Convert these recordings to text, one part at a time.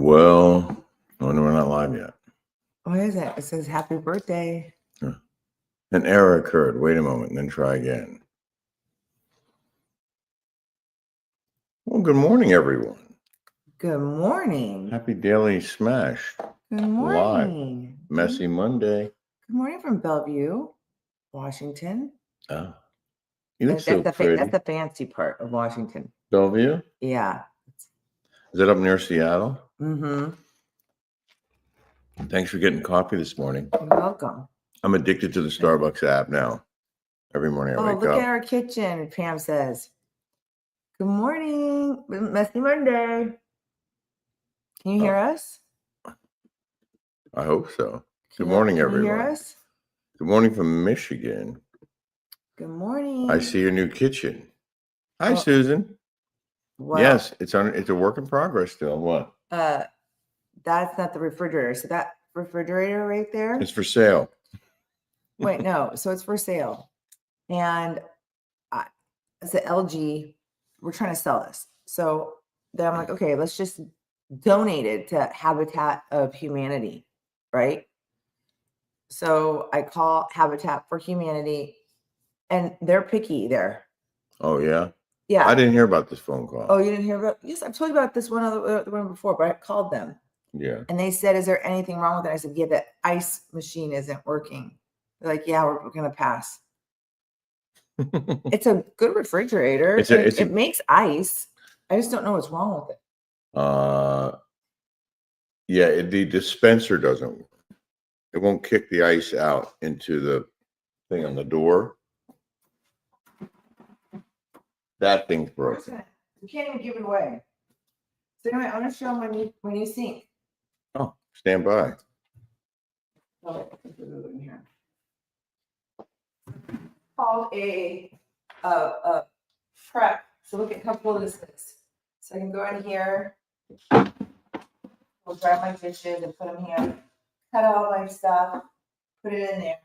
Well, I wonder we're not live yet. What is it? It says happy birthday. An error occurred. Wait a moment and then try again. Well, good morning, everyone. Good morning. Happy Daily Smash. Good morning. Live. Messy Monday. Good morning from Bellevue, Washington. Oh, you look so That's pretty. That's the fancy part of Washington. Bellevue? Yeah. Is that up near Seattle? Mm-hmm. Thanks for getting coffee this morning. You're welcome. I'm addicted to the Starbucks app now. Every morning I wake up. Oh, look at our kitchen, Pam says. Good morning. Messy Monday. Can you hear us? I hope so. Good morning, everyone. Can you hear us? Good morning from Michigan. Good morning. I see your new kitchen. Hi, Susan. Well, yes, it's a work in progress still. What? That's not the refrigerator. So that refrigerator right there. It's for sale. Wait, no. So it's for sale. And it's an LG. We're trying to sell this. So then I'm like, okay, let's just donate it to Habitat of Humanity, right? So I call Habitat for Humanity, and they're picky there. Oh, yeah? Yeah. I didn't hear about this phone call. Oh, you didn't hear about? Yes, I've told you about this the one before, but I called them. Yeah. And they said, is there anything wrong with it? I said, yeah, the ice machine isn't working. They're like, yeah, we're going to pass. It's a good refrigerator. It makes ice. I just don't know what's wrong with it. Yeah, the dispenser doesn't work. It won't kick the ice out into the thing on the door. That thing's broken. You can't even give it away. So anyway, I want to show them my new sink. Oh, stand by. Oh, here. Called a prep. So look at how cool this is. So I can go in here, we'll grab my dishes and put them here, cut out my stuff, put it in there.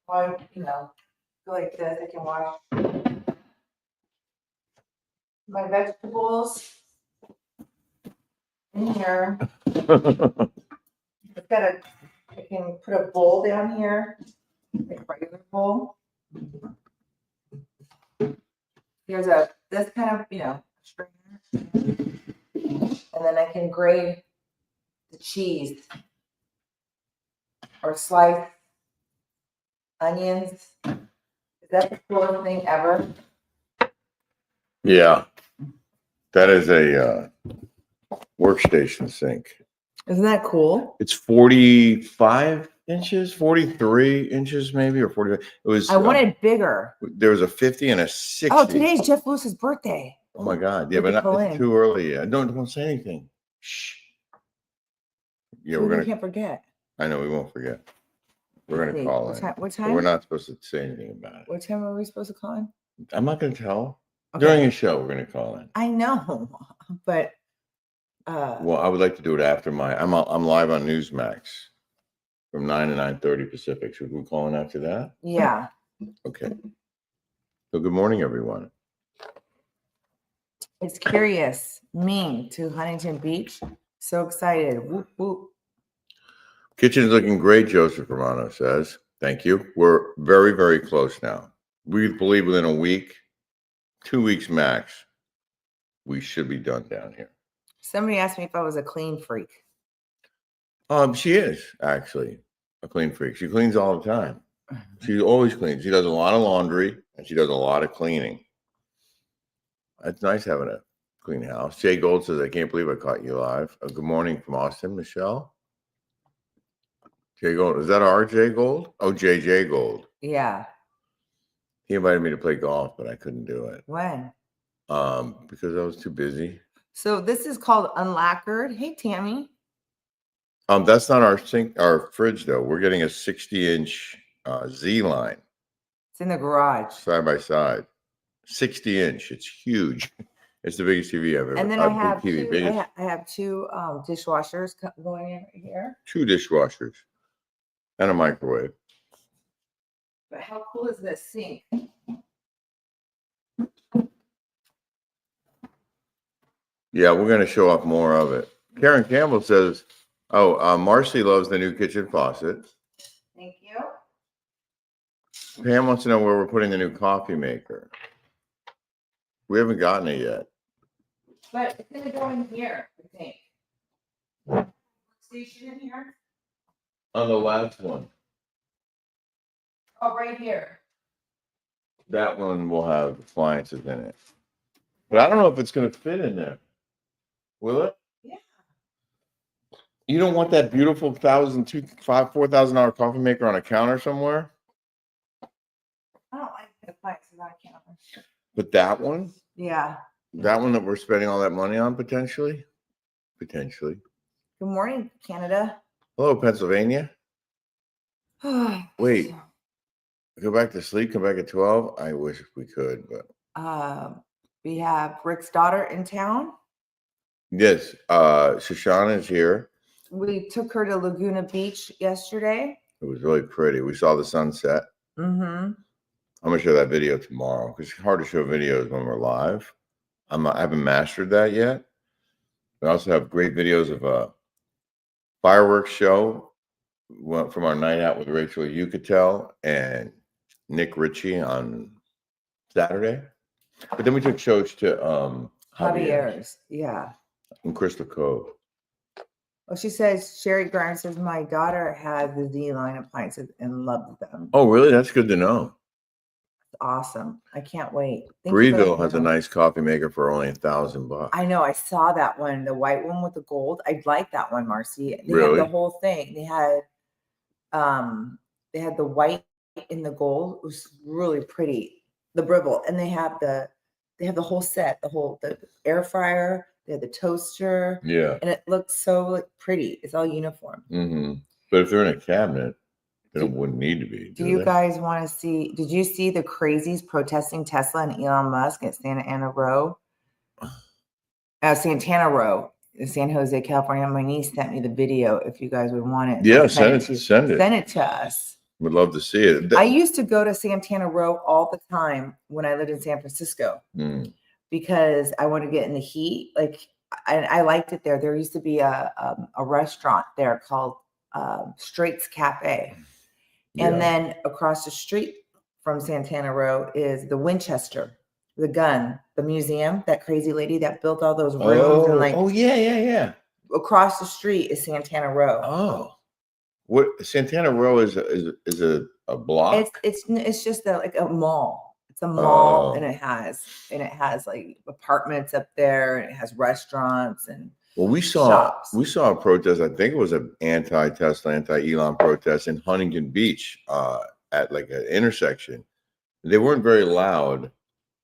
Or, go like this. I can wash my vegetables in here. I can put a bowl down here, like a regular bowl. Here's this kind of, strainer. And then I can grate the cheese or slice onions. Is that the coolest thing ever? Yeah. That is a workstation sink. Isn't that cool? It's 45 inches, 43 inches maybe, or 40. It was. I wanted bigger. There was a 50 and a 60. Oh, today's Jeff Lewis's birthday. Oh my God. Yeah, but it's too early. Don't say anything. Shh. Yeah, we can't forget. I know, we won't forget. We're going to call in. What time? We're not supposed to say anything about it. What time are we supposed to call in? I'm not going to tell. Okay. During a show, we're going to call in. I know, but. Well, I would like to do it after I'm live on Newsmax from 9 to 9:30 Pacific. Should we call in after that? Yeah. Okay. So good morning, everyone. It's Curious Ming to Huntington Beach. So excited. Whoop, whoop. Kitchen is looking great, Joseph Romano says. Thank you. We're very, very close now. We believe within a week, 2 weeks max, we should be done down here. Somebody asked me if I was a clean freak. She is actually a clean freak. She cleans all the time. She always cleans. She does a lot of laundry and she does a lot of cleaning. It's nice having a clean house. Jay Gold says, I can't believe I caught you live. Good morning from Austin, Michelle. Jay Gold. Is that our Jay Gold? Oh, JJ Gold. Yeah. He invited me to play golf, but I couldn't do it. When? Because I was too busy. So this is called Unlacquered. Hey, Tammy. That's not our fridge though. We're getting a 60-inch Z line. It's in the garage. Side by side. 60-inch. It's huge. It's the biggest TV I've ever. And then I have two dishwashers going in right here. 2 dishwashers and a microwave. But how cool is this sink? Yeah, we're going to show off more of it. Karen Campbell says, oh, Marcy loves the new kitchen faucet. Thank you. Pam wants to know where we're putting the new coffee maker. We haven't gotten it yet. But it's gonna go in here, I think. Station in here? On the last one. Oh, right here. That one will have appliances in it. But I don't know if it's going to fit in there. Will it? Yeah. You don't want that beautiful $4,000 coffee maker on a counter somewhere? I don't like the appliances on a counter. But that one? Yeah. That one that we're spending all that money on potentially? Potentially. Good morning, Canada. Hello, Pennsylvania. Wait. Go back to sleep, come back at 12? I wish we could, but. We have Rick's daughter in town. Yes, Shoshana is here. We took her to Laguna Beach yesterday. It was really pretty. We saw the sunset. Mm-hmm. I'm gonna show that video tomorrow because it's hard to show videos when we're live. I haven't mastered that yet. We also have great videos of a fireworks show from our night out with Rachel Uchitel and Nick Ritchie on Saturday. But then we took shows to Javier's, yeah. In Crystal Cove. Well, she says, Sherry Grimes says, my daughter has the Z line appliances and loves them. Oh, really? That's good to know. Awesome. I can't wait. Breeville has a nice coffee maker for only $1,000. I know. I saw that one, the white one with the gold. I like that one, Marcy. They really? had the whole thing. They had the white and the gold. It was really pretty. The Breville, and they have the whole set, the air fryer, they have the toaster, yeah, and it looks so pretty. It's all uniform. Mm-hmm. But if they're in a cabinet, then it wouldn't need to be. Do you guys want to see? Did you see the crazies protesting Tesla and Elon Musk at Santana Row in San Jose, California? My niece sent me the video. If you guys would want it, yeah, send it. Send it to us. Would love to see it. I used to go to Santana Row all the time when I lived in San Francisco because I wanted to get in the heat. Like I liked it there. There used to be a restaurant there called Straits Cafe. And then across the street from Santana Row is the Winchester, the museum, that crazy lady that built all those rooms. And yeah. Across the street is Santana Row. Oh. What Santana Row is a block? It's just like a mall. It's a mall, and it has like apartments up there, and it has restaurants and we saw a protest. I think it was an anti-Tesla, anti-Elon protest in Huntington Beach at like an intersection. They weren't very loud,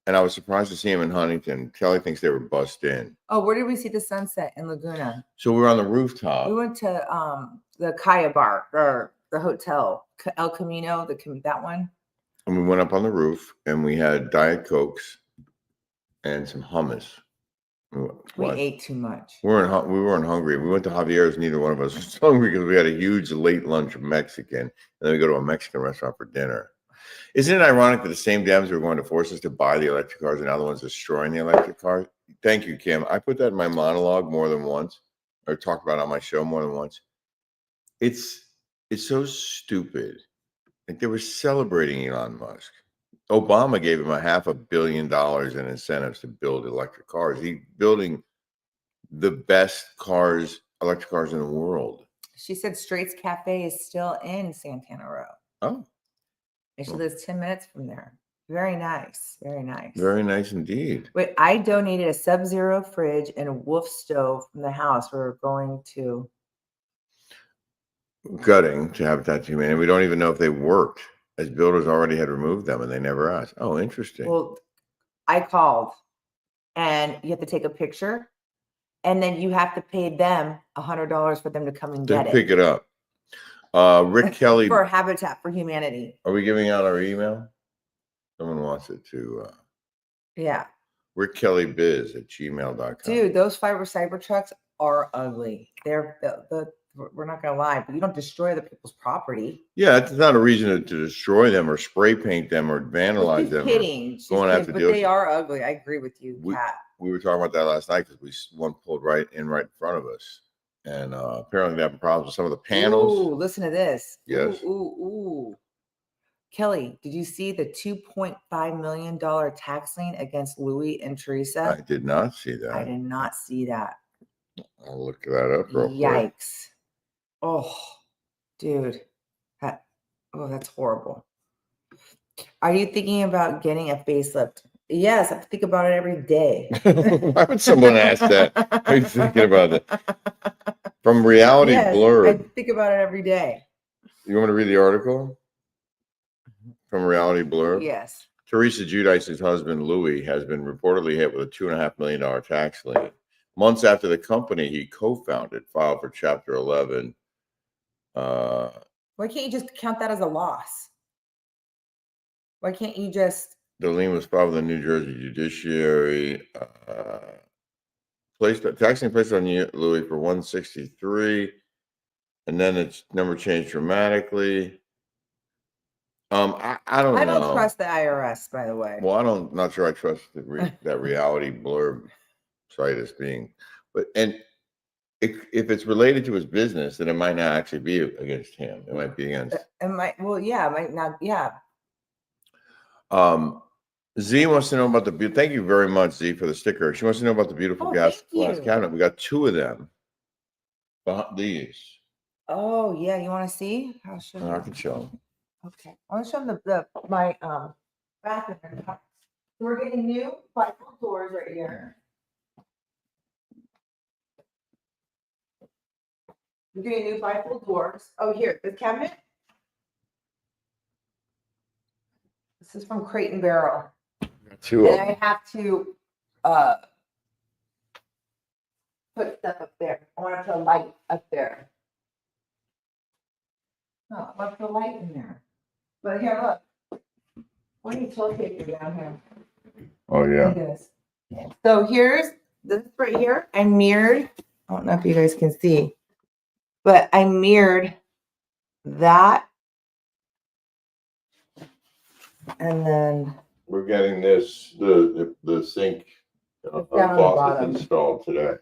and I was surprised to see them in Huntington. Kelly thinks they were bussed in. Oh, where did we see the sunset in Laguna? So we were on the rooftop. We went to the Kaya Bar or the hotel, El Camino, that one. And we went up on the roof, and we had Diet Cokes and some hummus. We ate too much. We weren't hungry. We went to Javier's. Neither one of us was hungry because we had a huge late lunch of Mexican, and then we go to a Mexican restaurant for dinner. Isn't it ironic that the same Dems who were going to force us to buy the electric cars are now the ones destroying the electric cars? Thank you, Kim. I put that in my monologue more than once, or talked about it on my show more than once. It's so stupid. Like they were celebrating Elon Musk. Obama gave him $500 million in incentives to build electric cars. He's building the best electric cars in the world. She said Straits Cafe is still in Santana Row. Oh. And she lives 10 minutes from there. Very nice. Very nice. Very nice indeed. Wait, I donated a Sub-Zero fridge and a Wolf stove from the house. We're going to gutting to Habitat for Humanity. We don't even know if they worked, as builders already had removed them and they never asked. Oh, interesting. Well, I called, and you have to take a picture, and then you have to pay them $100 for them to come and get it. Pick it up. Rick Kelly for Habitat for Humanity. Are we giving out our email? Someone wants it to. Yeah. Rick Kelly Biz at gmail.com. Dude, those Cyber trucks are ugly. They're we're not gonna lie, but you don't destroy the people's property. Yeah, it's not a reason to destroy them or spray paint them or vandalize them. Kidding. Going after but they are ugly. I agree with you, Kat. we were talking about that last night because one pulled right in front of us. And apparently they're having problems with some of the panels. Ooh, listen to this. Yes. Ooh. Kelly, did you see the $2.5 million tax lien against Louis and Teresa? I did not see that. I did not see that. I'll look that up real quick. Yikes. Oh, dude. That's horrible. Are you thinking about getting a facelift? Yes, I think about it every day. Why would someone ask that? Are you thinking about it? From Reality Blurb. I think about it every day. You want me to read the article? From Reality Blurb? Yes. Teresa Giudice's husband, Louis, has been reportedly hit with a $2.5 million tax lien. Months after the company he co-founded filed for Chapter 11. Why can't you just count that as a loss? Why can't you just... The lien was filed with the New Jersey Judiciary. Tax lien placed on Louis for $163, and then its number changed dramatically. I don't know. I don't trust the IRS, by the way. Well, not sure I trust that Reality Blurb site as being, and if it's related to his business, then it might not actually be against him. It might be against. It might not. Yeah. Z wants to know about the. Thank you very much, Z, for the sticker. She wants to know about the beautiful glass cabinet. We got 2 of them. These. Oh yeah, you want to see? I'll show you. I can show them. Okay, I want to show them my bathroom. So we're getting new bifold doors right here. We're getting new bifold doors. Oh, here, the cabinet. This is from Crate and Barrel. 2 of And them. I have to put stuff up there. I want to put a light up there. No, I want to put a light in there. But here, look. What are you toilet paper down here? Oh yeah. Look at this. So here's this right here. I mirrored. I don't know if you guys can see, but I mirrored that. And then We're getting this the sink faucet installed today.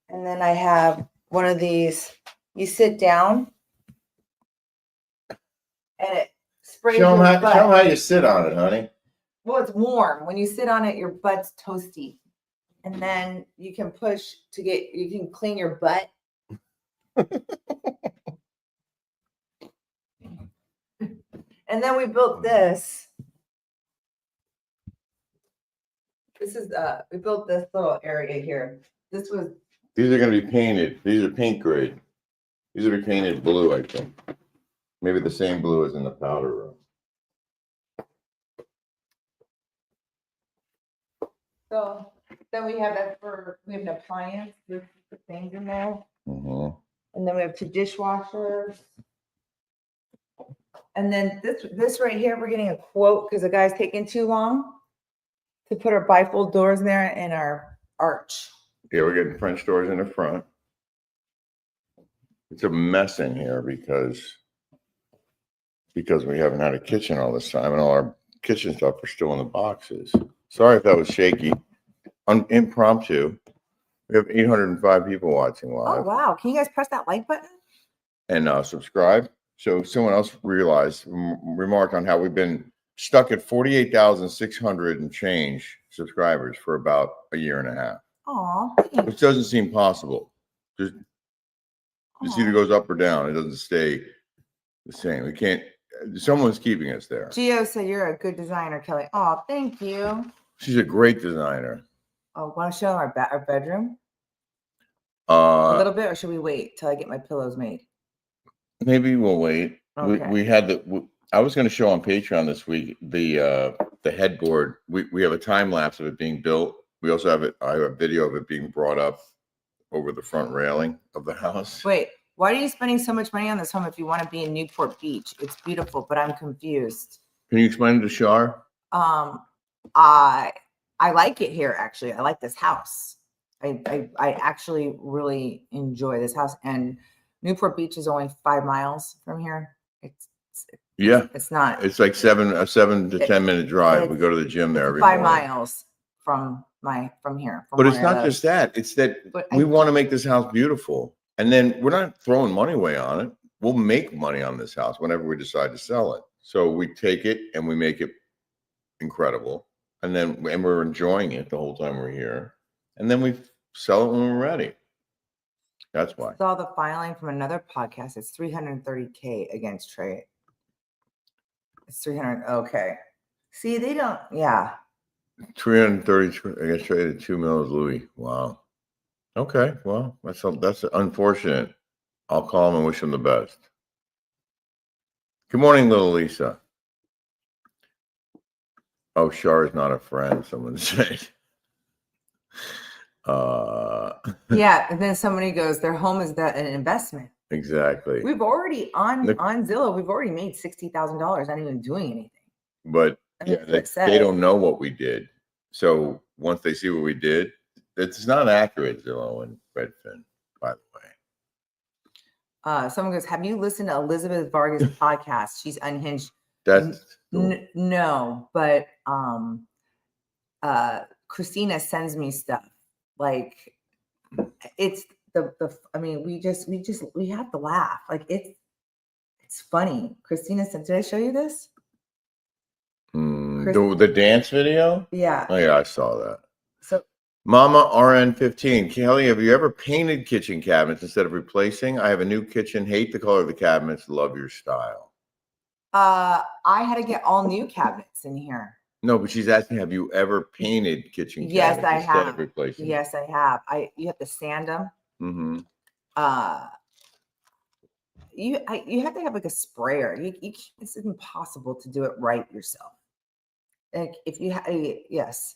And then I have one of these. You sit down, and it sprays Show your them butt. how you sit on it, honey. Well, it's warm. When you sit on it, your butt's toasty, and then you can push you can clean your butt. And then we built this. This is we built this little area here. These are going to be painted. These are paint grade. These will be painted blue, I think. Maybe the same blue as in the powder room. So then we have an appliance. There's things in there. Mm-hmm. And then we have 2 dishwashers. And then this right here, we're getting a quote because the guy's taking too long to put our bifold doors in there and our arch. Yeah, we're getting French doors in the front. It's a mess in here because we haven't had a kitchen all this time, and all our kitchen stuff are still in the boxes. Sorry if that was shaky. Impromptu. We have 805 people watching live. Oh wow! Can you guys press that like button? And subscribe. So someone else remarked on how we've been stuck at 48,600 and change subscribers for about a year and a half. Aw, Which doesn't seem possible. Just either goes up or down. It doesn't stay the same. We can't. Someone's keeping us there. Gio said you're a good designer, Kelly. Oh, thank you. She's a great designer. Oh, want to show them our bedroom? A little bit, or should we wait till I get my pillows made? Maybe we'll wait. Okay. We had I was going to show on Patreon this week the headboard. We have a time lapse of it being built. We also have I have a video of it being brought up over the front railing of the house. Wait, why are you spending so much money on this home if you want to be in Newport Beach? It's beautiful, but I'm confused. Can you explain to Shar? I like it here, actually. I like this house. I actually really enjoy this house. And Newport Beach is only 5 miles from here. It's not. It's like a 7 to 10 minute drive. We go to the gym there every 5 morning. miles from here. From But it's where I not live. just that. It's that But we want to make this house beautiful. And then we're not throwing money away on it. We'll make money on this house whenever we decide to sell it. So we take it and we make it incredible. And we're enjoying it the whole time we're here. And then we sell it when we're ready. That's why. Saw the filing from another podcast. It's $330K against Trey. It's 300. Okay. See, they don't. Yeah. 330 against traded 2 mils Louis. Wow. Okay. Well, that's unfortunate. I'll call him and wish him the best. Good morning, little Lisa. Oh, Shar is not a friend, someone said. Yeah. And then somebody goes, their home is an investment. Exactly. We've already on Zillow, we've already made $60,000 not even doing anything. But I mean, yeah, they don't know what we did. So once they see what we did, it's not accurate, Zillow and Redfin, by the way. Someone goes, have you listened to Elizabeth Vargas' podcast? She's unhinged. That's No, but Christina sends me stuff. Like it's I mean, we have to laugh. Like it's funny. Christina said, did I show you this? The dance video? Yeah. Oh yeah, I saw that. So Mama RN15. Kelly, have you ever painted kitchen cabinets instead of replacing? I have a new kitchen. Hate the color of the cabinets. Love your style. I had to get all new cabinets in here. No, but she's asking, have you ever painted kitchen cabinets Yes, I instead have. of replacing? Yes, I have. You have to sand them. Mm-hmm. You have to have like a sprayer. It's impossible to do it right yourself. Like if you yes.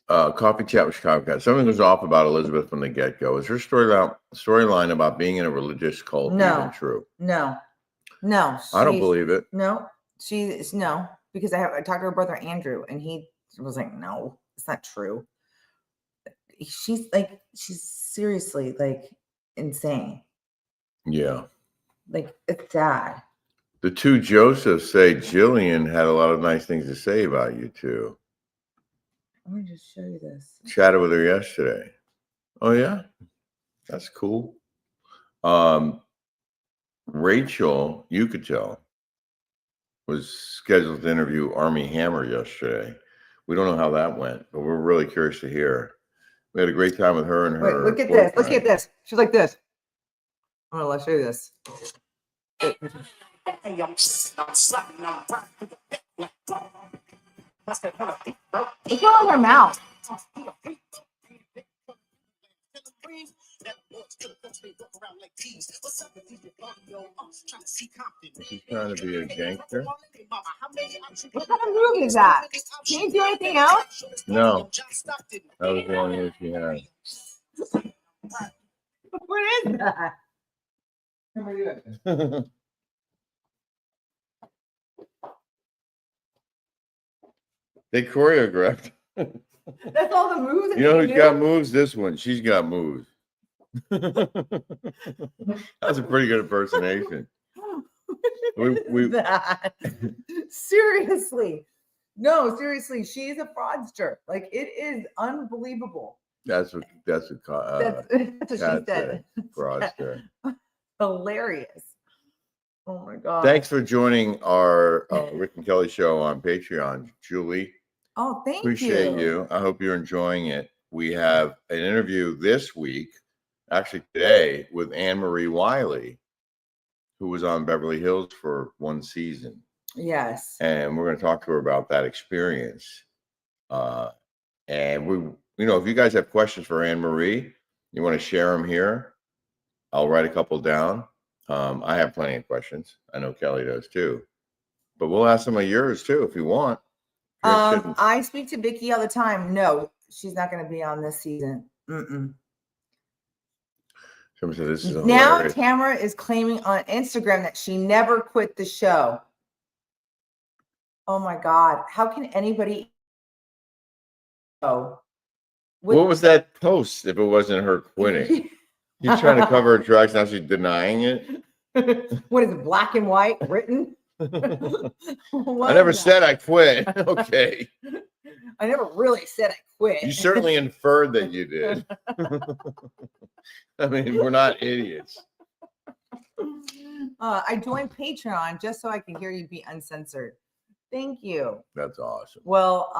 Coffee chat with Chicago Cat. Something was off about Elizabeth from the get-go. Is her storyline about being in a religious cult even true? No. I don't believe it. No, because I talked to her brother Andrew, and he was like, "No, it's not true." She's seriously like insane. Yeah. Like it's sad. The two Josephs say Jillian had a lot of nice things to say about you two. I'm gonna just show you this. Chatted with her yesterday. Oh yeah, that's cool. Rachel Uchitel was scheduled to interview Armie Hammer yesterday. We don't know how that went, but we're really curious to hear. We had a great time with her and her. Wait, look at this. Look at this. She's like this. Let's show you this. Look on her mouth. She's trying to be a gangster. What kind of move is that? Can you do anything else? No. That was the only move she had. What is that? They choreographed. That's all the moves. You know who's got moves? This one. She's got moves. That's a pretty good impersonation. Seriously. No, seriously. She's a fraudster. Like it is unbelievable. That's what That's what she said. Fraudster. Hilarious. Oh my God. Thanks for joining our Rick and Kelly show on Patreon, Julie. Oh, thank you. Appreciate you. I hope you're enjoying it. We have an interview this week, actually today, with Annemarie Wiley, who was on Beverly Hills for one season. Yes. And we're going to talk to her about that experience. And we, if you guys have questions for Annemarie, you want to share them here, I'll write a couple down. I have plenty of questions. I know Kelly does too, but we'll ask some of yours too if you want. I speak to Vicky all the time. No, she's not going to be on this season. Someone said this is now hilarious. Tamra is claiming on Instagram that she never quit the show. Oh my God. How can anybody? What was that post if it wasn't her quitting? She's trying to cover her tracks. Now she's denying it. What is it, black and white written? I never said I quit. Okay. I never really said I quit. You certainly inferred that you did. I mean, we're not idiots. I joined Patreon just so I can hear you be uncensored. Thank you. That's awesome. Well,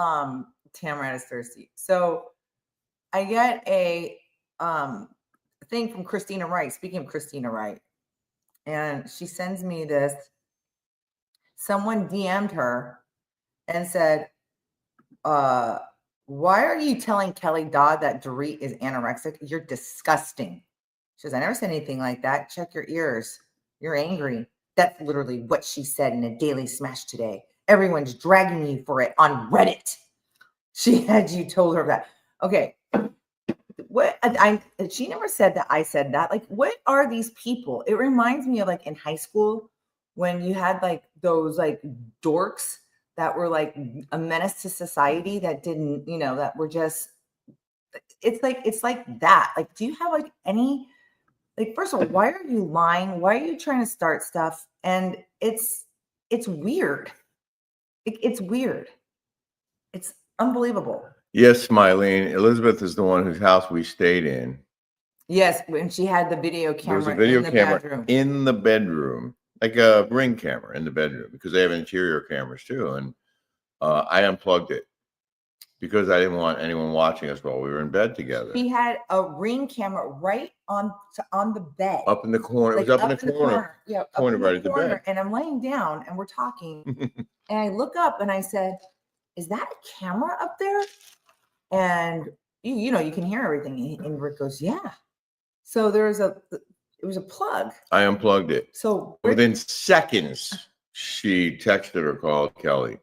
Tamra is thirsty. So I get a thing from Christina Wright. Speaking of Christina Wright, and she sends me this. Someone DM'd her and said, why are you telling Kelly Dodd that Dorit is anorexic? You're disgusting. She says, I never said anything like that. Check your ears. You're angry. That's literally what she said in a Daily Smash today. Everyone's dragging you for it on Reddit. She had you told her that. Okay. What she never said that I said that. Like, what are these people? It reminds me of like in high school when you had like those like dorks that were like a menace to society that didn't, you know, that were just, it's like that. Like, do you have like any, like, first of all, why are you lying? Why are you trying to start stuff? And it's weird. It's weird. It's unbelievable. Yes, Smilene. Elizabeth is the one whose house we stayed in. Yes, when she had the video camera. There was a video in the camera bedroom. in the bedroom, like a Ring camera in the bedroom, because they have interior cameras too. And I unplugged it because I didn't want anyone watching us while we were in bed together. She had a Ring camera right on the bed. Up in the corner. Like, it was up in the corner. Yeah, Corner right at the bed. And I'm laying down and we're talking. And I look up and I said, is that a camera up there? And you know, you can hear everything. And Rick goes, yeah. So it was a plug. I unplugged it. So Rick, within seconds, she texted or called Kelly.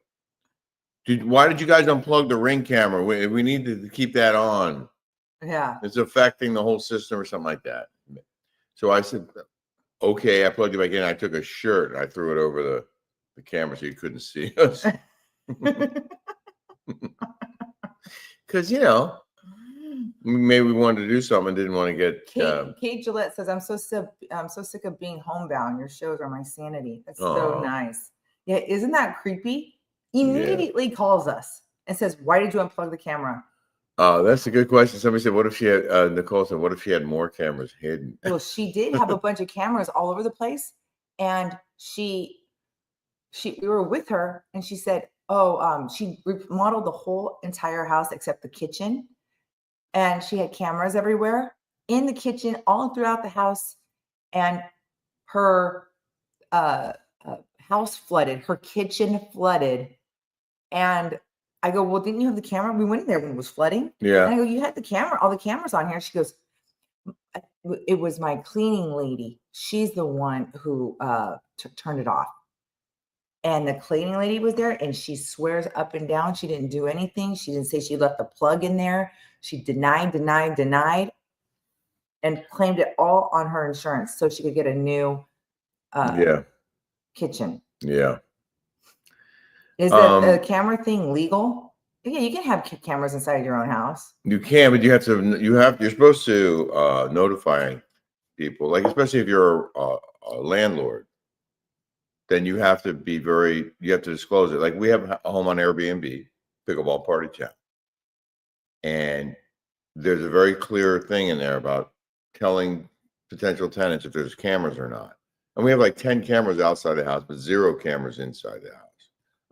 Why did you guys unplug the Ring camera? We need to keep that on. Yeah. It's affecting the whole system or something like that. So I said, okay, I plugged it back in. I took a shirt and I threw it over the camera so you couldn't see us. Because, you know, maybe we wanted to do something and didn't want to get. Kate Gillette says, I'm so sick of being homebound. Your shows are my sanity. That's so nice. Yeah, isn't that creepy? Immediately calls us and says, why did you unplug the camera? That's a good question. Somebody said, what if she had, Nicole said, what if she had more cameras hidden? Well, she did have a bunch of cameras all over the place. And we were with her and she said, she remodeled the whole entire house except the kitchen. And she had cameras everywhere in the kitchen, all throughout the house. And her house flooded, her kitchen flooded. And I go, well, didn't you have the camera? We went in there when it was flooding. Yeah. And I go, you had the camera, all the cameras on here. She goes, it was my cleaning lady. She's the one who turned it off. And the cleaning lady was there and she swears up and down she didn't do anything. She didn't say she left the plug in there. She denied, and claimed it all on her insurance so she could get a new kitchen. Yeah. Is the camera thing legal? Yeah, you can have cameras inside your own house. You can, but you're supposed to notify people, like especially if you're a landlord, then you have to disclose it. Like we have a home on Airbnb, pickleball party chat. And there's a very clear thing in there about telling potential tenants if there's cameras or not. And we have like 10 cameras outside the house, but 0 cameras inside the house.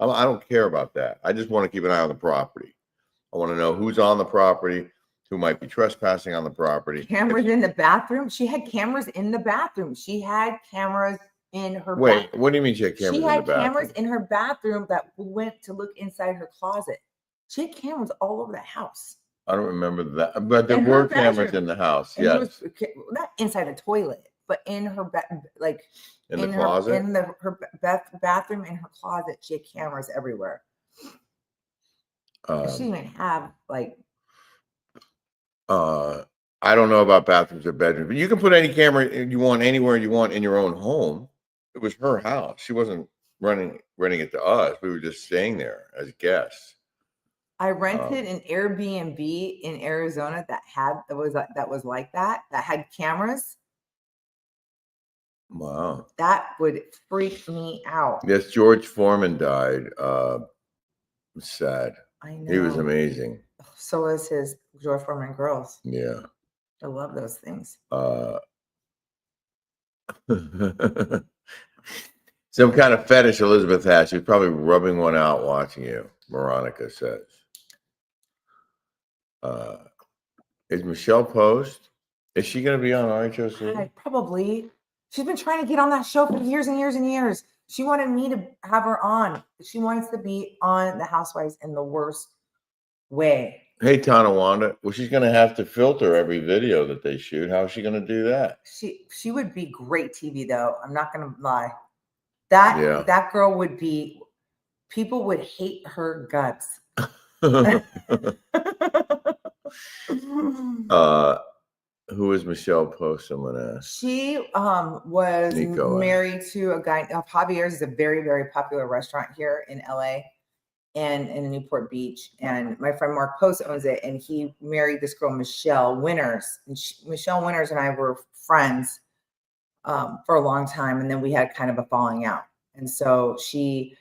I don't care about that. I just want to keep an eye on the property. I want to know who's on the property, who might be trespassing on the property. Cameras in the bathroom? She had cameras in the bathroom. She had cameras in her bathroom. What do you mean she had cameras in the bathroom? She had cameras in her bathroom that went to look inside her closet. She had cameras all over the house. I don't remember that, but there were cameras in the house. Yes, not inside the toilet, but in her in the closet, in her bathroom, in her closet. She had cameras everywhere. She didn't even have like. I don't know about bathrooms or bedrooms, but you can put any camera you want anywhere you want in your own home. It was her house. She wasn't renting it to us. We were just staying there as guests. I rented an Airbnb in Arizona that was like that had cameras. Wow. That would freak me out. Yes, George Foreman died. Sad. I know. He was amazing. So was his Joy Foreman girls. Yeah. I love those things. Some kind of fetish Elizabeth has. She's probably rubbing one out watching you, Veronica says. Is Michelle Post? Is she going to be on RHOC? Probably. She's been trying to get on that show for years and years and years. She wanted me to have her on. She wants to be on the Housewives in the worst way. Hey, Tonawanda. Well, she's going to have to filter every video that they shoot. How is she going to do that? She would be great TV, though. I'm not going to lie. That girl would be, people would hate her guts. Who is Michelle Post? I'm gonna ask. She was married to a guy. Javier's is a very, very popular restaurant here in LA and in Newport Beach. And my friend Mark Post owns it, and he married this girl Michelle Winters. And Michelle Winters and I were friends for a long time, and then we had kind of a falling out. And so she's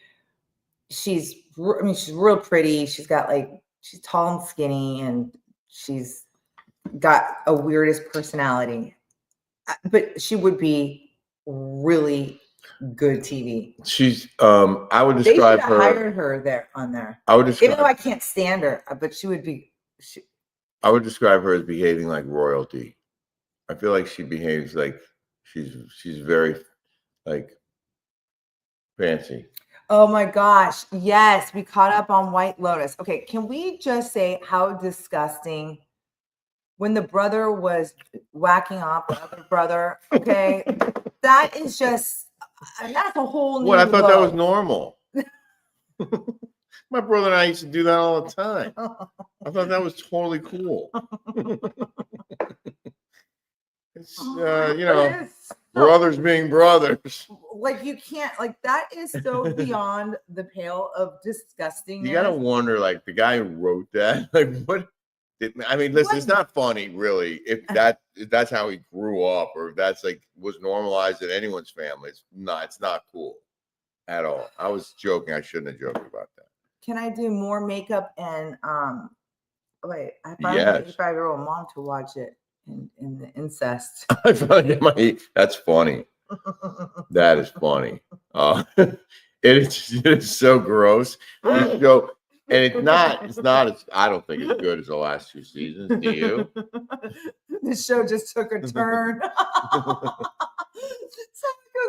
real pretty. She's tall and skinny, and she's got a weirdest personality, but she would be really good TV. She's I would describe her. Hired her there. I would describe, even though I can't stand her, but she would be. I would describe her as behaving like royalty. I feel like she behaves like she's very like fancy. Oh my gosh! Yes, we caught up on White Lotus. Okay, can we just say how disgusting? When the brother was whacking off the other brother, okay, that is just, that's a whole new What? I thought that was low. normal. My brother and I used to do that all the time. I thought that was totally cool. It's, brothers being brothers. Like, you can't, like, that is so beyond the pale of disgusting. You got to wonder, like, the guy who wrote that, like, what? I mean, listen, it's not funny, really, if that's how he grew up, or if that's like was normalized in anyone's family. It's not cool at all. I was joking. I shouldn't have joked about that. Can I do more makeup and wait? I finally get my 85-year-old mom to watch it in the incest. I finally that's funny. That is funny. It is so gross. And it's not as, I don't think as good as the last two seasons. Do you? The show just took a turn. Because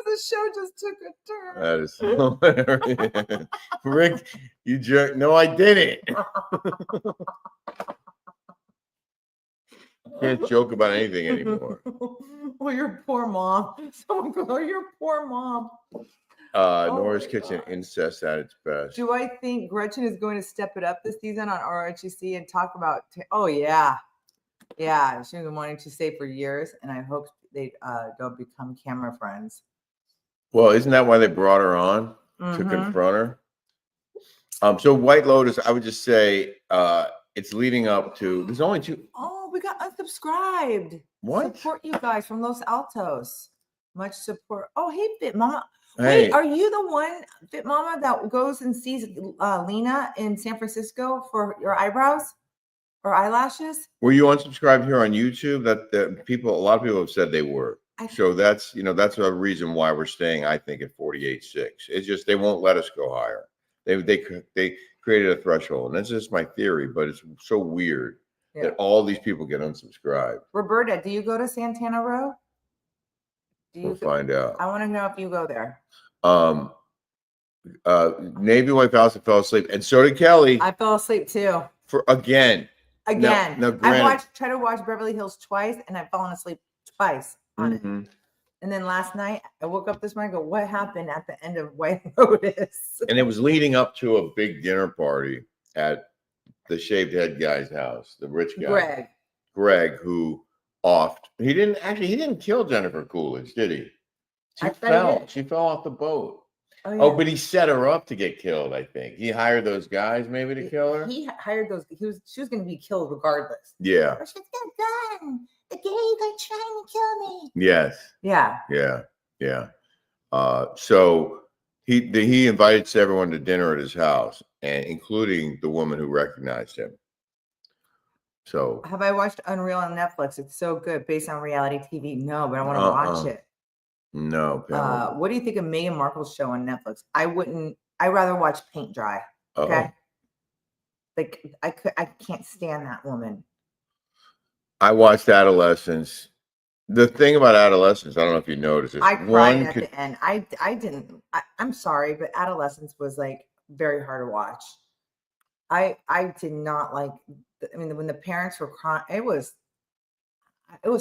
the show just took a turn. That is hilarious. Rick, you jerk. No, I didn't. Can't joke about anything anymore. Well, your poor mom. Someone goes, oh, your poor mom. Nora's Kitchen, incest at its best. Do I think Gretchen is going to step it up this season on RHC and talk about? Oh yeah, she's been wanting to say for years, and I hope they don't become camera friends. Well, isn't that why they brought her on to confront her? So White Lotus, I would just say it's leading up to. There's only two. Oh, we got unsubscribed. What? Support you guys from Los Altos. Much support. Oh, hey, Fit Mama. Hey. Wait, are you the one, Fit Mama, that goes and sees Lena in San Francisco for your eyebrows or eyelashes? Were you unsubscribed here on YouTube? That a lot of people have said they were. So that's a reason why we're staying, I think, at 48.6. It's just they won't let us go higher. They created a threshold, and that's just my theory. But it's so weird that all these people get unsubscribed. Roberta, do you go to Santana Row? We'll find out. I want to know if you go there. Navy Wife Allison fell asleep, and so did Kelly. I fell asleep too. Again. No, I tried to watch Beverly Hills twice, and I've fallen asleep twice on it. And then last night, I woke up this morning and go, what happened at the end of White Lotus? And it was leading up to a big dinner party at the shaved head guy's house, the rich guy. Greg, who he didn't kill Jennifer Coolidge, did he? She fell off the boat. Oh, but he set her up to get killed, I think. He hired those guys maybe to kill her. He hired those. She was going to be killed regardless. Yeah. She's got a gun. The gays are trying to kill me. Yes. Yeah. Yeah. Yeah. So He invited everyone to dinner at his house, and including the woman who recognized him. So have I watched Unreal on Netflix? It's so good, based on reality TV. No, but I want to watch it. No, Pamela. What do you think of Meghan Markle's show on Netflix? I'd rather watch paint dry. Okay. Like I can't stand that woman. I watched Adolescence. The thing about Adolescence, I don't know if you noticed this. I cried at the end. I didn't. I'm sorry, but Adolescence was like very hard to watch. I did not like. I mean, when the parents were crying, it was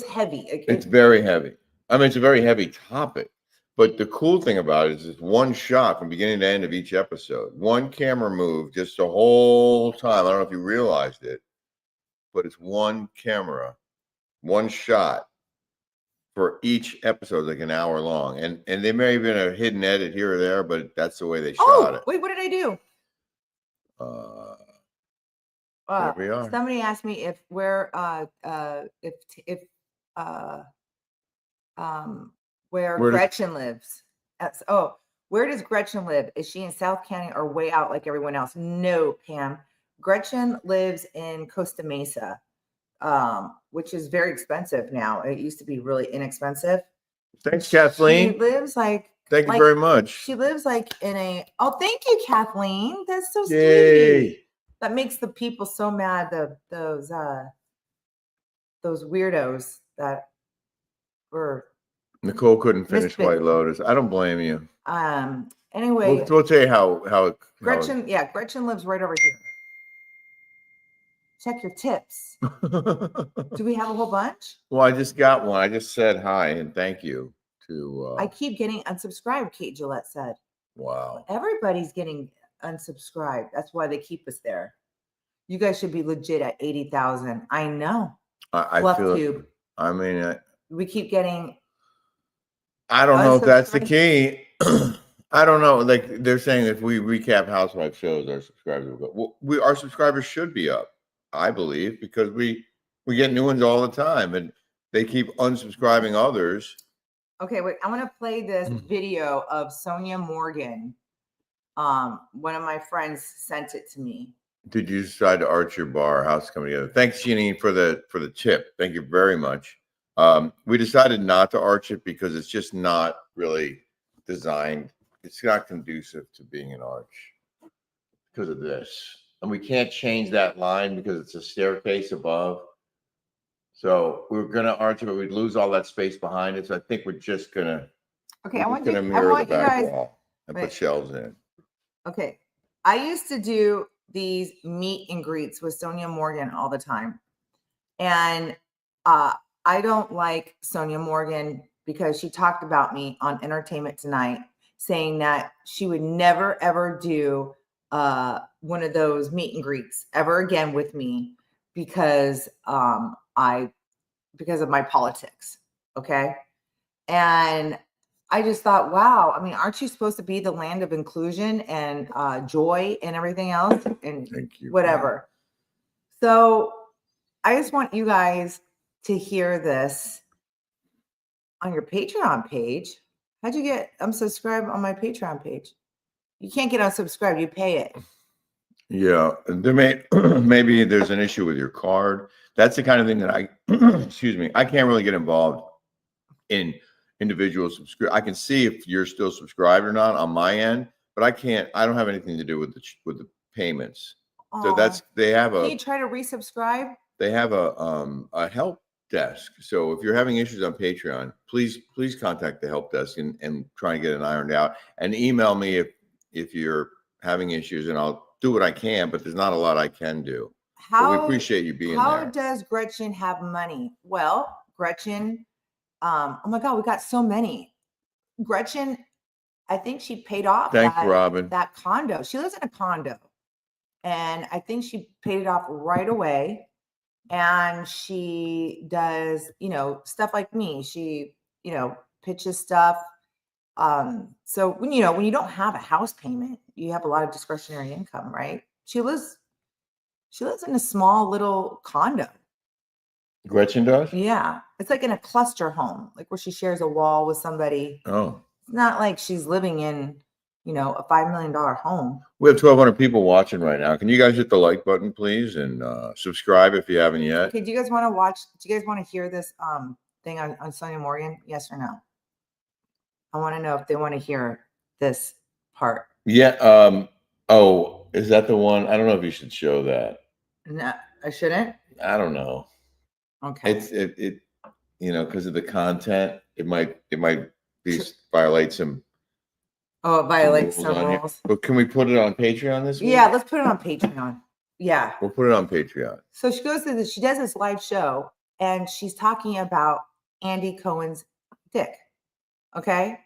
heavy. It's very heavy. I mean, it's a very heavy topic. But the cool thing about it is it's one shot from beginning to end of each episode. One camera move just the whole time. I don't know if you realized it, but it's one camera, one shot for each episode, like an hour long. And there may have been a hidden edit here or there, but that's the way they shot it. Wait, what did I do? There we are. Somebody asked me where Gretchen lives. Where does Gretchen live? Is she in South County or way out like everyone else? No, Pam. Gretchen lives in Costa Mesa, which is very expensive now. It used to be really inexpensive. Thanks, Kathleen. She lives like. Thank you very much. She lives like in a. Oh, thank you, Kathleen. That's so Yay. sweet. That makes the people so mad. Those weirdos that were. Nicole couldn't finish White Lotus. I don't blame you. Anyway, we'll tell you how Gretchen. Yeah, Gretchen lives right over here. Check your tips. Do we have a whole bunch? Well, I just got one. I just said hi and thank you to. I keep getting unsubscribed. Kate Gillette said. Wow. Everybody's getting unsubscribed. That's why they keep us there. You guys should be legit at 80,000. I know. I feel it. I mean, we keep getting. I don't know if that's the key. I don't know. Like they're saying, if we recap Housewife shows, our subscribers will go. Well, our subscribers should be up, I believe, because we get new ones all the time, and they keep unsubscribing others. Okay, wait. I want to play this video of Sonja Morgan. One of my friends sent it to me. Did you decide to arch your bar? How's it coming together? Thanks, Jeannie, for the tip. Thank you very much. We decided not to arch it because it's just not really designed. It's not conducive to being an arch because of this. And we can't change that line because it's a staircase above. So we were going to arch it, but we'd lose all that space behind it. So I think we're just going to mirror the back wall and put shelves in. Okay. I used to do these meet and greets with Sonja Morgan all the time. And I don't like Sonja Morgan because she talked about me on Entertainment Tonight, saying that she would never, ever do one of those meet and greets ever again with me because of my politics. Okay. And I just thought, wow, I mean, aren't you supposed to be the land of inclusion and joy and everything else and whatever? So I just want you guys to hear this on your Patreon page. How'd you get unsubscribed on my Patreon page? You can't get unsubscribed. You pay it. Yeah, there maybe there's an issue with your card. That's the kind of thing that I can't really get involved in individual subscribe. I can see if you're still subscribed or not on my end, but I don't have anything to do with the payments. Aww. So can you try to resubscribe? They have a help desk. So if you're having issues on Patreon, please contact the help desk and try and get it ironed out, and email me if you're having issues, and I'll do what I can, but there's not a lot I can do. But we appreciate you being there. How does Gretchen have money? Well, Gretchen, oh my God, we got so many. Gretchen, I think she paid off Robin. That condo. She lives in a condo. And I think she paid it off right away. And she does, stuff like me. She, pitches stuff. So when you don't have a house payment, you have a lot of discretionary income, right? She lives in a small little condo. Gretchen does? Yeah. It's like in a cluster home, like where she shares a wall with somebody. Oh. It's not like she's living in you know, a $5 million home. We have 1,200 people watching right now. Can you guys hit the like button, please, and subscribe if you haven't yet? Okay, do you guys want to watch? Do you guys want to hear this thing on Sonja Morgan? Yes or no? I want to know if they want to hear this part. Yeah. Oh, is that the one? I don't know if you should show that. No, I shouldn't. I don't know. Okay. It you know, because of the content, it might be violate some. Oh, it violates rules some on here. rules. But can we put it on Patreon this week? Yeah, let's put it on Patreon. Yeah. We'll put it on Patreon. So she goes to this, she does this live show and she's talking about Andy Cohen's dick. Okay.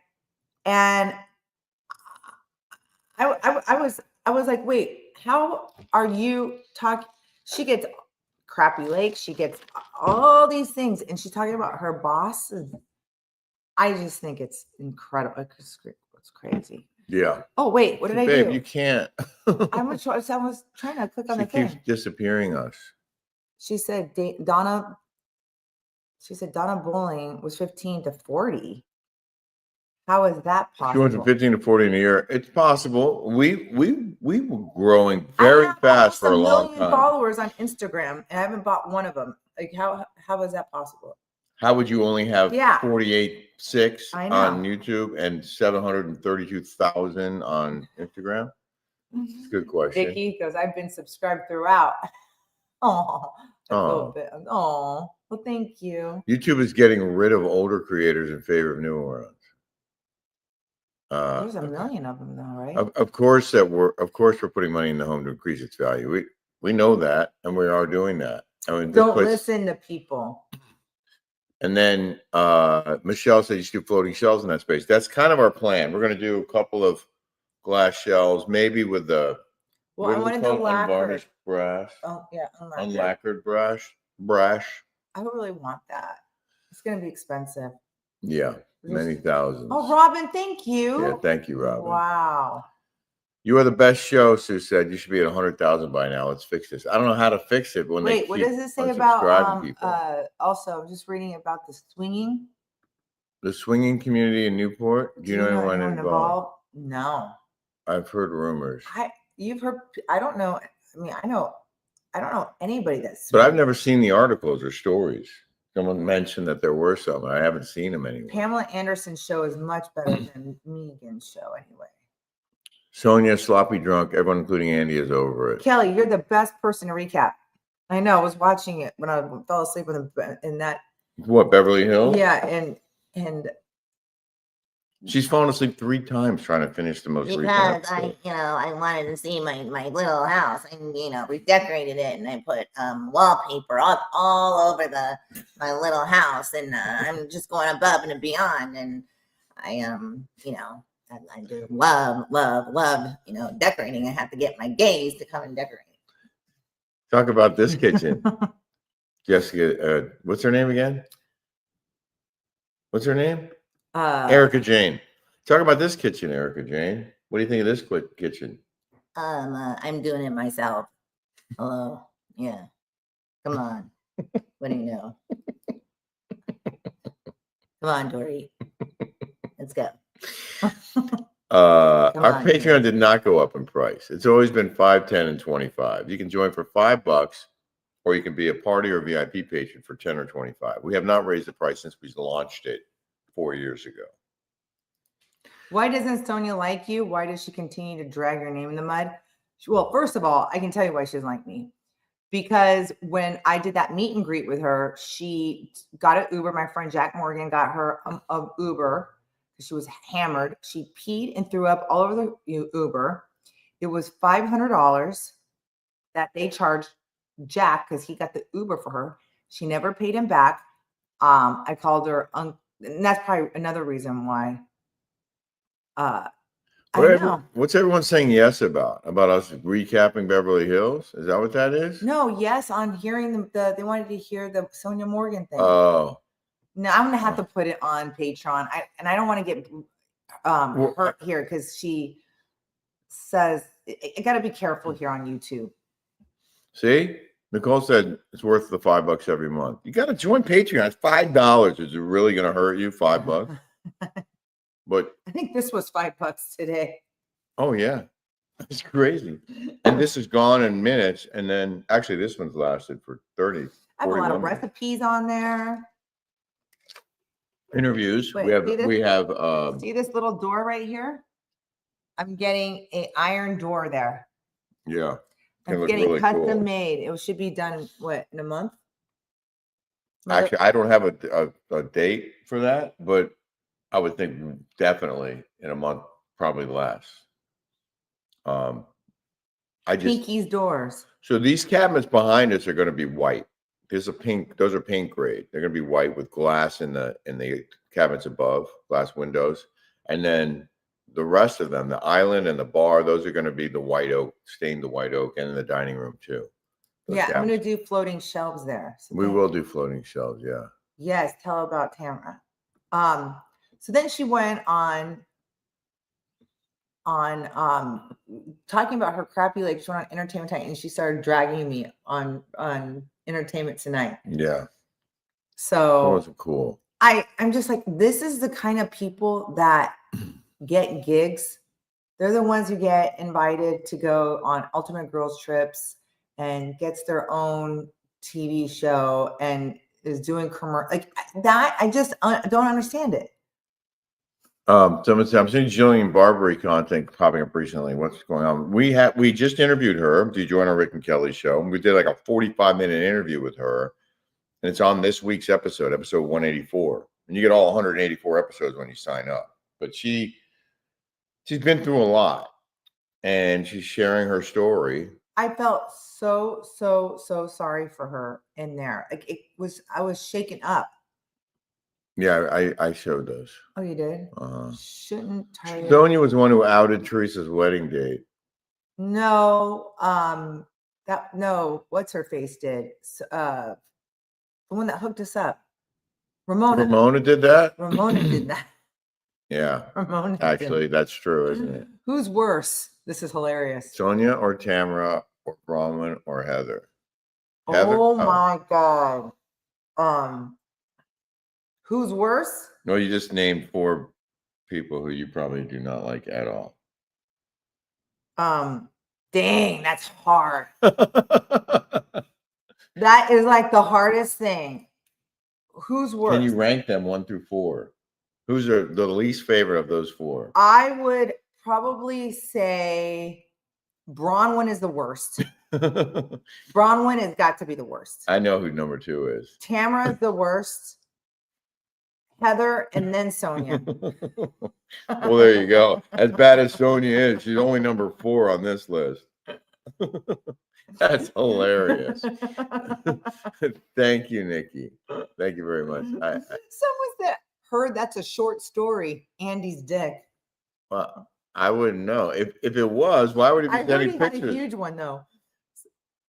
And I was like, wait, how are you talking? She gets crappy legs, she gets all these things, and she's talking about her boss. I just think it's incredible. It's crazy. Yeah. Oh wait, what did I Babe, do? you can't. I was trying to click on the She keeps thing. disappearing us. She said Donna. She said Donna Bowling was 15 to 40. How is that possible? She went from 15 to 40 in a year. It's possible. We were growing very fast for a long time. Followers on Instagram, and I haven't bought one of them. Like how is that possible? How would you only have 48.6 I know. on YouTube and 732,000 on Instagram? It's a good question. Vicky goes, I've been subscribed throughout. Oh, a little Oh. bit. Oh, well, thank you. YouTube is getting rid of older creators in favor of newer ones. There's a million of them, though, right? Of course we're putting money in the home to increase its value. We know that, and we are doing that. I mean, don't listen to people. And then Michelle said you should do floating shelves in that space. That's kind of our plan. We're going to do a couple of glass shelves, maybe with the I wanted the lacquered unvarnished brass. Oh yeah, unlacquered brash. I don't really want that. It's going to be expensive. Yeah, many thousands. Oh, Robin, thank you. Yeah, thank you, Robin. Wow. You are the best show, Sue said. You should be at 100,000 by now. Let's fix this. I don't know how to fix it. Wait, what does it say about also, I'm just reading about the swinging. The swinging community in Newport. Do you know anyone involved? No. I've heard rumors. You've heard, I don't know. I mean, I don't know anybody that's But I've never seen the articles or stories. Someone mentioned that there were some. I haven't seen them anywhere. Pamela Anderson's show is much better than Megan's show anyway. Sonia, sloppy drunk. Everyone, including Andy, is over it. Kelly, you're the best person to recap. I know. I was watching it when I fell asleep in that. What, Beverly Hills? Yeah, and she's fallen asleep 3 times trying to finish the most recent episode. I wanted to see my little house, and we decorated it, and I put wallpaper all over my little house, and I'm just going above and beyond, and I do love, decorating. I have to get my gays to come and decorate. Talk about this kitchen. Jessica, what's her name again? What's her name? Erica Jane. Talk about this kitchen, Erica Jane. What do you think of this kitchen? I'm doing it myself. Hello. Yeah. Come on. What do you know? Come on, Dory. Let's go. Our Patreon did not go up in price. It's always been $5, $10, and $25. You can join for $5, or you can be a party or VIP patron for $10 or $25. We have not raised the price since we launched it 4 years ago. Why doesn't Sonia like you? Why does she continue to drag your name in the mud? Well, first of all, I can tell you why she doesn't like me. Because when I did that meet and greet with her, she got an Uber. My friend Jack Morgan got her an Uber because she was hammered. She peed and threw up all over the Uber. It was $500 that they charged Jack because he got the Uber for her. She never paid him back. I called her, and that's probably another reason why. What's everyone saying yes about? About us recapping Beverly Hills? Is that what that is? No, yes, on hearing they wanted to hear the Sonja Morgan thing. Oh. No, I'm gonna have to put it on Patreon. I don't want to get hurt here because she says I got to be careful here on YouTube. See, Nicole said it's worth the $5 every month. You got to join Patreon. It's $5. Is it really going to hurt you? $5? But I think this was $5 today. Oh yeah, it's crazy. And this is gone in minutes, and then actually this one's lasted for 30, I have a lot 41 of minutes. recipes on there. Interviews. Wait, we have see this little door right here? I'm getting an iron door there. yeah. Can I'm look getting really custom cool. made. It should be done in a month? Actually, I don't have a date for that, but I would think definitely in a month, probably less. I just Pinky's doors. so these cabinets behind us are going to be white. There's a pink. Those are paint grade. They're going to be white with glass in the cabinets above, glass windows, and then the rest of them, the island and the bar, those are going to be the white oak, stained the white oak, and in the dining room too. Those Yeah, I'm cabinets. gonna do floating shelves there. So We will do floating shelves. Yeah. Yes, tell about Tamra. So then she went on talking about her crappy like she went on Entertainment Tonight and she started dragging me on Entertainment Tonight. Yeah. So Those are cool. I'm just like, this is the kind of people that get gigs. They're the ones who get invited to go on Ultimate Girls Trips and gets their own TV show and is doing commercial like that. I just don't understand it. Someone said, I'm seeing Jillian Barberie content popping up recently. What's going on? We just interviewed her to join our Rick and Kelly show. We did like a 45-minute interview with her, and it's on this week's episode 184. And you get all 184 episodes when you sign up. But she's been through a lot, and she's sharing her story. I felt so sorry for her in there. Like I was shaken up. Yeah, I showed those. Oh, you did? Shouldn't Shouldn't Sonia was the one who outed Teresa's wedding date. No, what's her face did? The one that hooked us up. Ramona did that? Ramona did that. Yeah. Ramona Actually, that's true, isn't it? Who's worse? This is hilarious. Sonia or Tamra or Bronwyn or Heather? Heather? Oh my God. Who's worse? No, you just named 4 people who you probably do not like at all. Dang, that's hard. That is like the hardest thing. Who's worse? Can you rank them 1 through 4? Who's the least favorite of those 4? I would probably say Bronwyn is the worst. Bronwyn has got to be the worst. I know who number 2 is. Tamra is the worst. Heather and then Sonia. Well, there you go. As bad as Sonia is, she's only number 4 on this list. That's hilarious. Thank you, Nikki. Thank you very much. Someone heard that's a short story, Andy's dick. Well, I wouldn't know. If it was, why would he be sending he had pictures? a huge one though.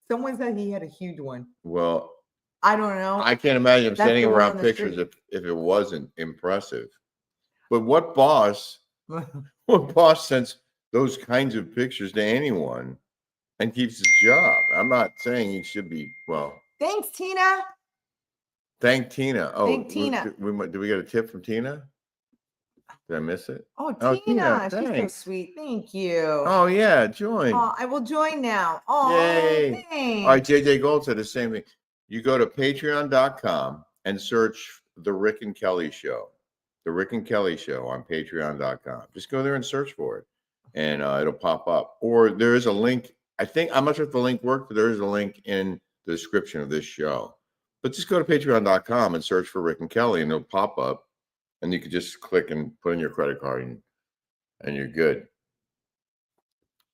Someone said he had a huge one. Well, I don't know. I can't imagine him That's sending the one around on the pictures street. if it wasn't impressive. But what boss sends those kinds of pictures to anyone and keeps his job? I'm not saying he should be. Well, Thanks, Tina. thank Tina. Oh, Thank Tina. Did we get a tip from Tina? Did I miss it? Oh, Oh, Tina, she's so thanks. sweet. Thank you. Oh yeah, join. Oh, I will join now. Oh, Yay. thanks. All right, JJ Gold said the same thing. You go to patreon.com and search The Rick and Kelly Show. The Rick and Kelly Show on patreon.com. Just go there and search for it, and it'll pop up. Or there is a link. I'm not sure if the link worked, but there is a link in the description of this show. But just go to patreon.com and search for Rick and Kelly, and it'll pop up, and you can just click and put in your credit card, and you're good.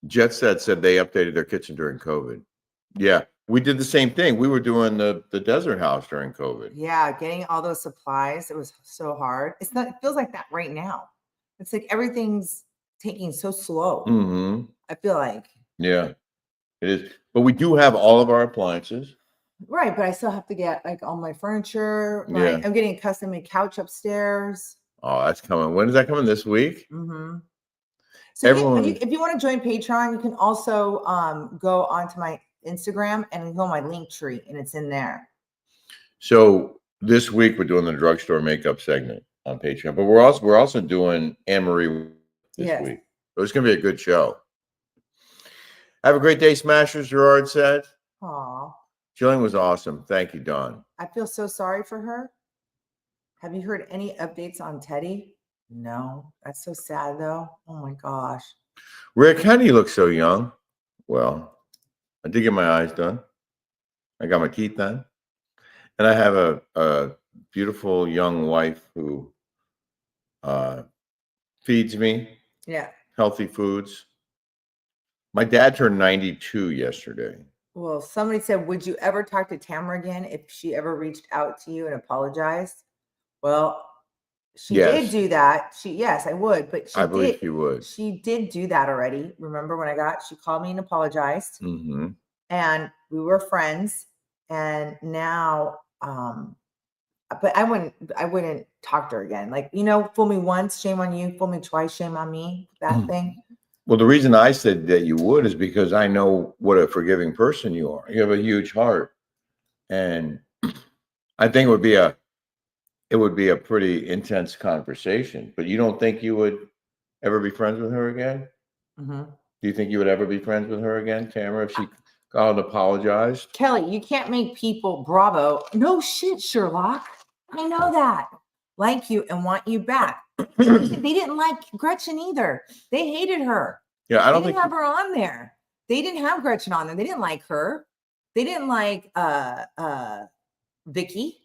Jet Set said they updated their kitchen during COVID. Yeah, we did the same thing. We were doing the desert house during COVID. Yeah, getting all those supplies, it was so hard. It feels like that right now. It's like everything's taking so slow. Mm-hmm. I feel like. Yeah, it is. But we do have all of our appliances. Right, but I still have to get like all my furniture. Yeah. I'm getting a custom-made couch upstairs. Oh, that's coming. When is that coming? This week? Mm-hmm. So if you want to join Patreon, you can also go onto my Instagram and go on my link tree, and it's in there. So this week we're doing the drugstore makeup segment on Patreon, but we're also doing Annemarie this week. It was going to be a good show. Have a great day, Smashers, Gerard said. Aw. Jillian was awesome. Thank you, Don. I feel so sorry for her. Have you heard any updates on Teddy? No. That's so sad, though. Oh, my gosh. Rick, how do you look so young? Well, I did get my eyes done. I got my teeth done. And I have a beautiful young wife who feeds me Yeah. healthy foods. My dad turned 92 yesterday. Well, somebody said, would you ever talk to Tamra again if she ever reached out to you and apologized? Well, she did do that. Yes, I would, but I believe she would. She did do that already. Remember when she called me and apologized, and we were friends. And now, but I wouldn't talk to her again. Like, you know, fool me once, shame on you. Fool me twice, shame on me. That thing. Well, the reason I said that you would is because I know what a forgiving person you are. You have a huge heart, and I think it would be a pretty intense conversation. But you don't think you would ever be friends with her again? Do you think you would ever be friends with her again, Tamara, if she called and apologized? Kelly, you can't make people bravo. No shit, Sherlock. I know that. Like you and want you back. They didn't like Gretchen either. They hated her. Yeah, I don't they didn't have her on there. They didn't have Gretchen on there. They didn't like her. They didn't like Vicky.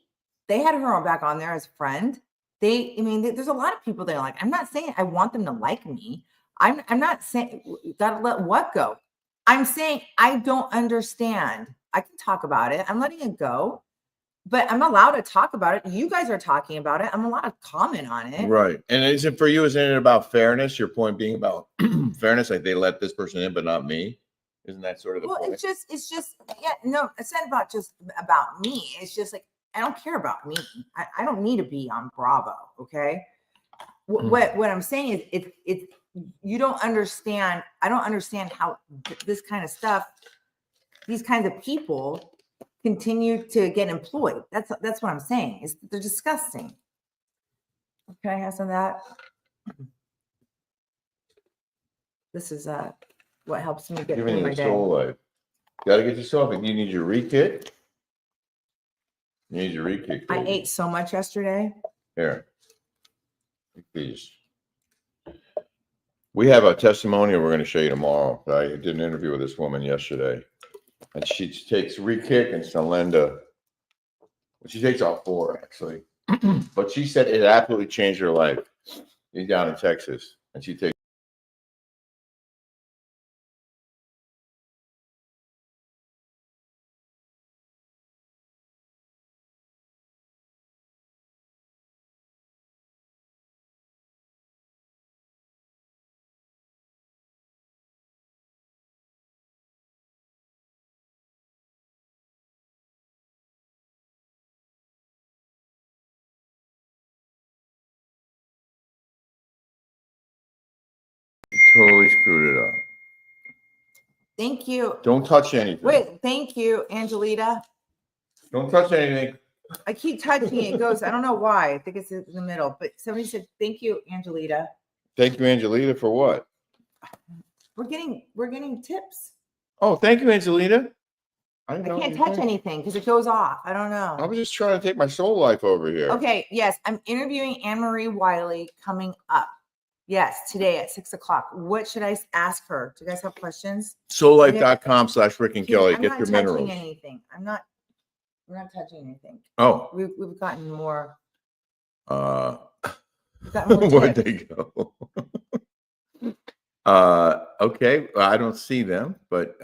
They had her back on there as a friend. There's a lot of people they like. I'm not saying I want them to like me. I'm not saying gotta let what go. I'm saying I don't understand. I can talk about it. I'm letting it go. But I'm allowed to talk about it. You guys are talking about it. I'm allowed to comment on it. Right. And isn't it about fairness? Your point being about fairness, like they let this person in, but not me. Isn't that sort of the point? It's just, yeah, no, it's not about just about me. It's just like, I don't care about me. I don't need to be on Bravo. Okay. What I'm saying is it's, you don't understand. I don't understand how this kind of stuff, these kinds of people continue to get employed. That's what I'm saying. Is they're disgusting. Can I have some of that? This is what helps me get through my day. SOULLIFE. Got to get yourself. You need your re-kit. You need your re-kit. I ate so much yesterday. Here, please. We have a testimonial we're going to show you tomorrow. I did an interview with this woman yesterday, and she takes re-kick and Salenda. She takes all 4 actually, but she said it absolutely changed her life. She's down in Texas, and she takes. Totally screwed it up. Thank you. Don't touch anything. Wait, thank you, Angelita. Don't touch anything. I keep touching it. It goes, I don't know why. I think it's in the middle. But somebody said, thank you, Angelita. Thank you, Angelita, for what? We're getting tips. Oh, thank you, Angelita. I can't touch anything because it goes off. I don't know. I was just trying to take my soul life over here. Okay, yes. I'm interviewing Annemarie Wiley coming up. Yes, today at 6:00. What should I ask her? Do you guys have questions? SOULLIFE.com/Rick and Kelly. Get your minerals. I'm not touching anything. We're not touching anything. Oh. We've gotten more. Where'd they go? Okay. Well, I don't see them, but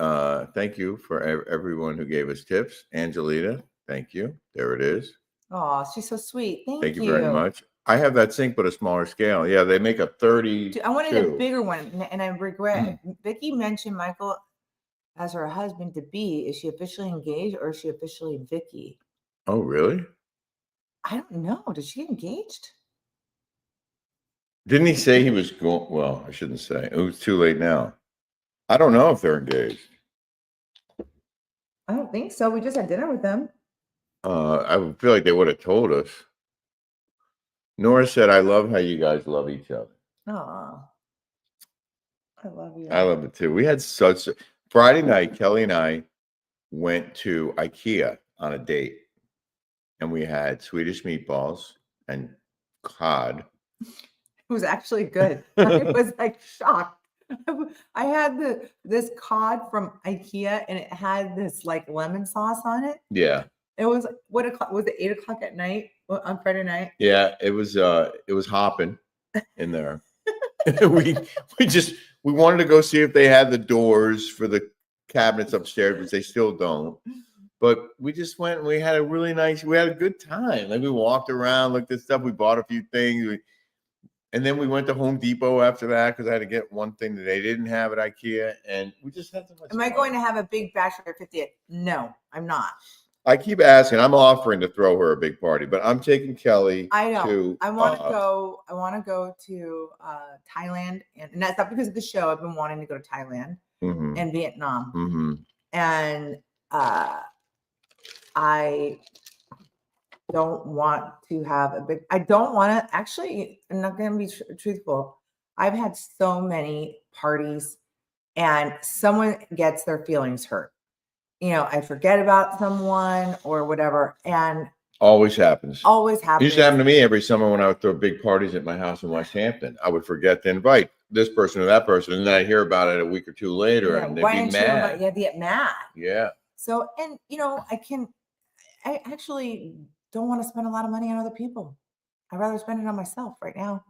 thank you for everyone who gave us tips. Angelita, thank you. There it is. Oh, she's so sweet. Thank you very much. I have that sink, but a smaller scale. Yeah, they make a 30. I wanted a bigger one, and I regret. Vicky mentioned Michael as her husband to be. Is she officially engaged or is she officially Vicky? Oh, really? I don't know. Did she get engaged? Didn't he say he was going? Well, I shouldn't say. It was too late now. I don't know if they're engaged. I don't think so. We just had dinner with them. I would feel like they would have told us. Nora said, I love how you guys love each other. Oh. I love you. I love it too. We had such Friday night. Kelly and I went to IKEA on a date, and we had Swedish meatballs and cod. It was actually good. I was like shocked. I had this cod from IKEA, and it had this like lemon sauce on it. Yeah, It was what o'clock? Was it 8 o'clock at night on Friday night? yeah. It was hopping in there. we we wanted to go see if they had the doors for the cabinets upstairs, but they still don't. But we just went and we had a good time. Like we walked around, looked at stuff, we bought a few things. And then we went to Home Depot after that because I had to get one thing that they didn't have at IKEA. And we just had so much Am I fun. going to have a big bachelor 50th? No, I'm not. I keep asking. I'm offering to throw her a big party, but I'm taking Kelly. I know. To, I want to go. I want to go to Thailand, and that's not because of the show. I've been wanting to go to Thailand mhm, and Vietnam, mhm. and I don't want to have a big. I don't want to. Actually, I'm not going to be truthful. I've had so many parties, and someone gets their feelings hurt. You know, I forget about someone or whatever, and Always happens. always It happens. used to happen to me every summer when I would throw big parties at my house in West Hampton. I would forget to invite this person or that person, and then I'd hear about it a week or two later, Yeah, and they'd why be didn't you mad. invite? You get mad. Yeah. So, and you know, I actually don't want to spend a lot of money on other people. I'd rather spend it on myself right now.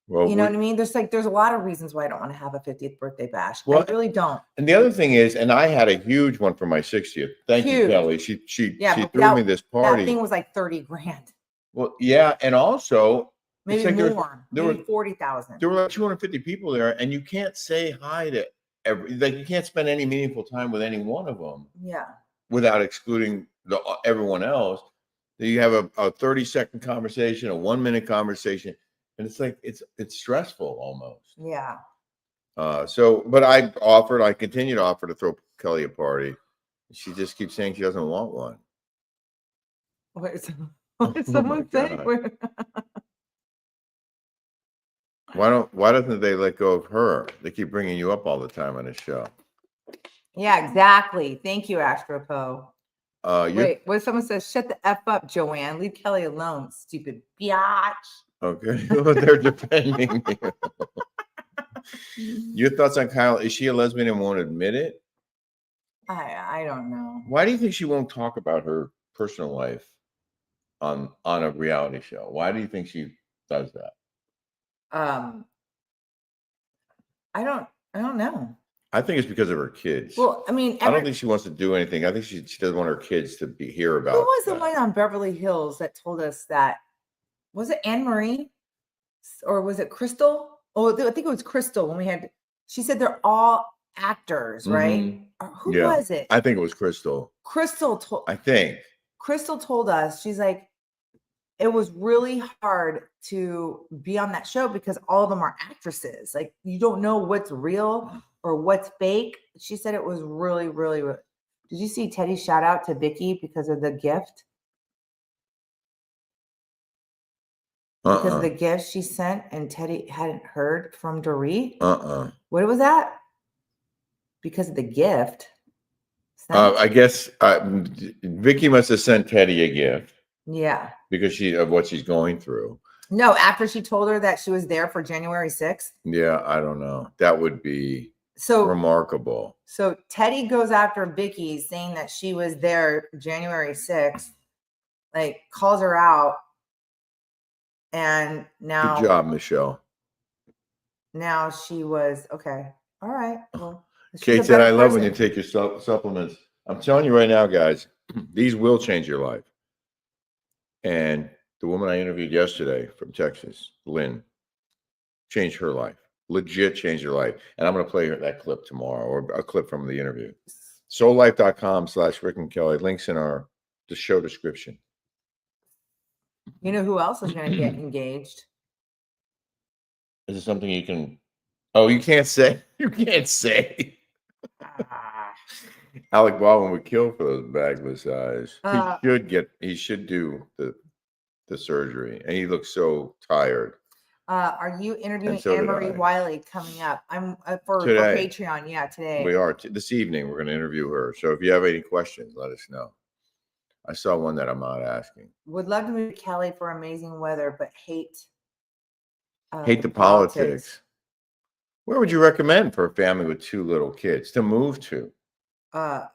Well, You know what I mean? There's a lot of reasons why I don't want to have a 50th birthday bash. Well, I really don't. and the other thing is, and I had a huge one for my 60th. Thank you, Huge. Kelly. She Yeah, threw me this that party. thing was like 30 grand, Well, yeah, and also it's maybe like more, there maybe were 40,000. there were like 250 people there, and you can't say hi to you can't spend any meaningful time with any one of them Yeah. without excluding everyone else. You have a 30-second conversation, a 1-minute conversation, and it's like it's stressful almost. Yeah. But I continue to offer to throw Kelly a party. She just keeps saying she doesn't want one. What is Oh my someone saying? God. Why doesn't they let go of her? They keep bringing you up all the time on this show. Yeah, exactly. Thank you, Astropo. You're Wait, what if someone says, shut the F up, Joanne. Leave Kelly alone, stupid biatch. okay. Well, they're defending you. Your thoughts on Kyle? Is she a lesbian and won't admit it? I don't know. Why do you think she won't talk about her personal life on a reality show? Why do you think she does that? I don't know. I think it's because of her kids. Well, I mean, I don't think she wants to do anything. I think she doesn't want her kids to hear about. Who was the that. one on Beverly Hills that told us that? Was it Annemarie or was it Crystal? Oh, I think it was Crystal when we had. She said they're all actors, right? Mhm. Or who Yeah. was it? I think it was Crystal. Crystal told. I think. Crystal told us. She's like, it was really hard to be on that show because all of them are actresses. Like you don't know what's real or what's fake. She said it was really, really. Did you see Teddy's shout out to Vicky because of the gift? Because of the gift she sent and Teddy hadn't heard from Dorit. What was that? Because of the gift. I guess Vicky must have sent Teddy a gift. Yeah. Because of what she's going through. No, after she told her that she was there for January 6th. Yeah, I don't know. That would be remarkable. So Teddy goes after Vicky saying that she was there January 6th, like calls her out. And now good job, Michelle. Now she was okay. All right. Well, Kate said, I love when you take your supplements. I'm telling you right now, guys, these will change your life. And the woman I interviewed yesterday from Texas, Lynn, changed her life. Legit changed her life. And I'm going to play her that clip tomorrow, or a clip from the interview. SOULLIFE.com/Rick and Kelly. Links in the show description. You know who else is going to get engaged? Is it something you can? Oh, you can't say. You can't say. Alec Baldwin would kill for those bagless eyes. He should do the surgery, and he looks so tired. Are you interviewing so did Annemarie I. Wiley coming up? I'm for Today. Patreon. Yeah, today. We are this evening. We're going to interview her. So if you have any questions, let us know. I saw one that I'm not asking. Would love to move to Kelly for amazing weather, but hate the politics. Where would you recommend for a family with 2 little kids to move to? Oh,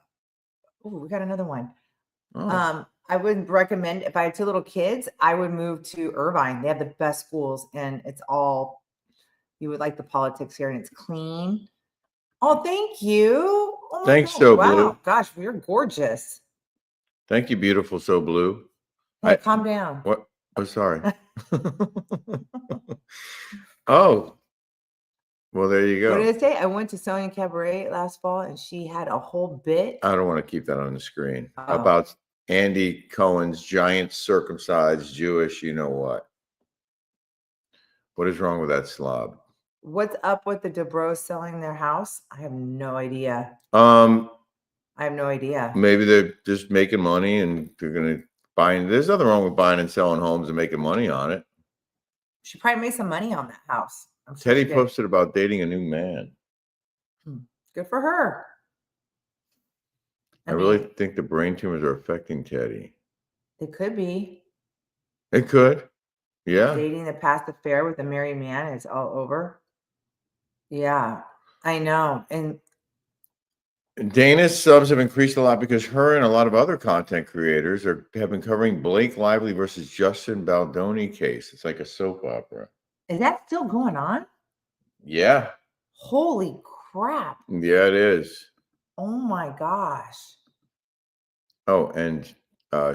we got another one. Oh. I would recommend if I had 2 little kids, I would move to Irvine. They have the best schools, and it's all you would like the politics here, and it's clean. Oh, thank you. Oh my Thanks, gosh. So wow. Blue. Gosh, we're gorgeous. Thank you, beautiful So Blue. Hey, calm down. What? Oh, sorry. Oh. Well, there you go. What did I say? I went to Sonia Cabaret last fall, and she had a whole bit. I don't want to keep that on the screen. Oh. About Andy Cohen's giant circumcised Jewish, you know what? What is wrong with that slob? What's up with the DeBros selling their house? I have no idea. I have no idea. Maybe they're just making money and they're going to buy. There's nothing wrong with buying and selling homes and making money on it. She probably made some money on that house. Teddy posted about dating a new man. Good for her. I really think the brain tumors are affecting Teddy. It could be. It could. Yeah. Dating the past affair with a married man is all over. Yeah, I know. And Dana's subs have increased a lot because her and a lot of other content creators have been covering Blake Lively versus Justin Baldoni case. It's like a soap opera. Is that still going on? Yeah. Holy crap. Yeah, it is. Oh my gosh. Oh, and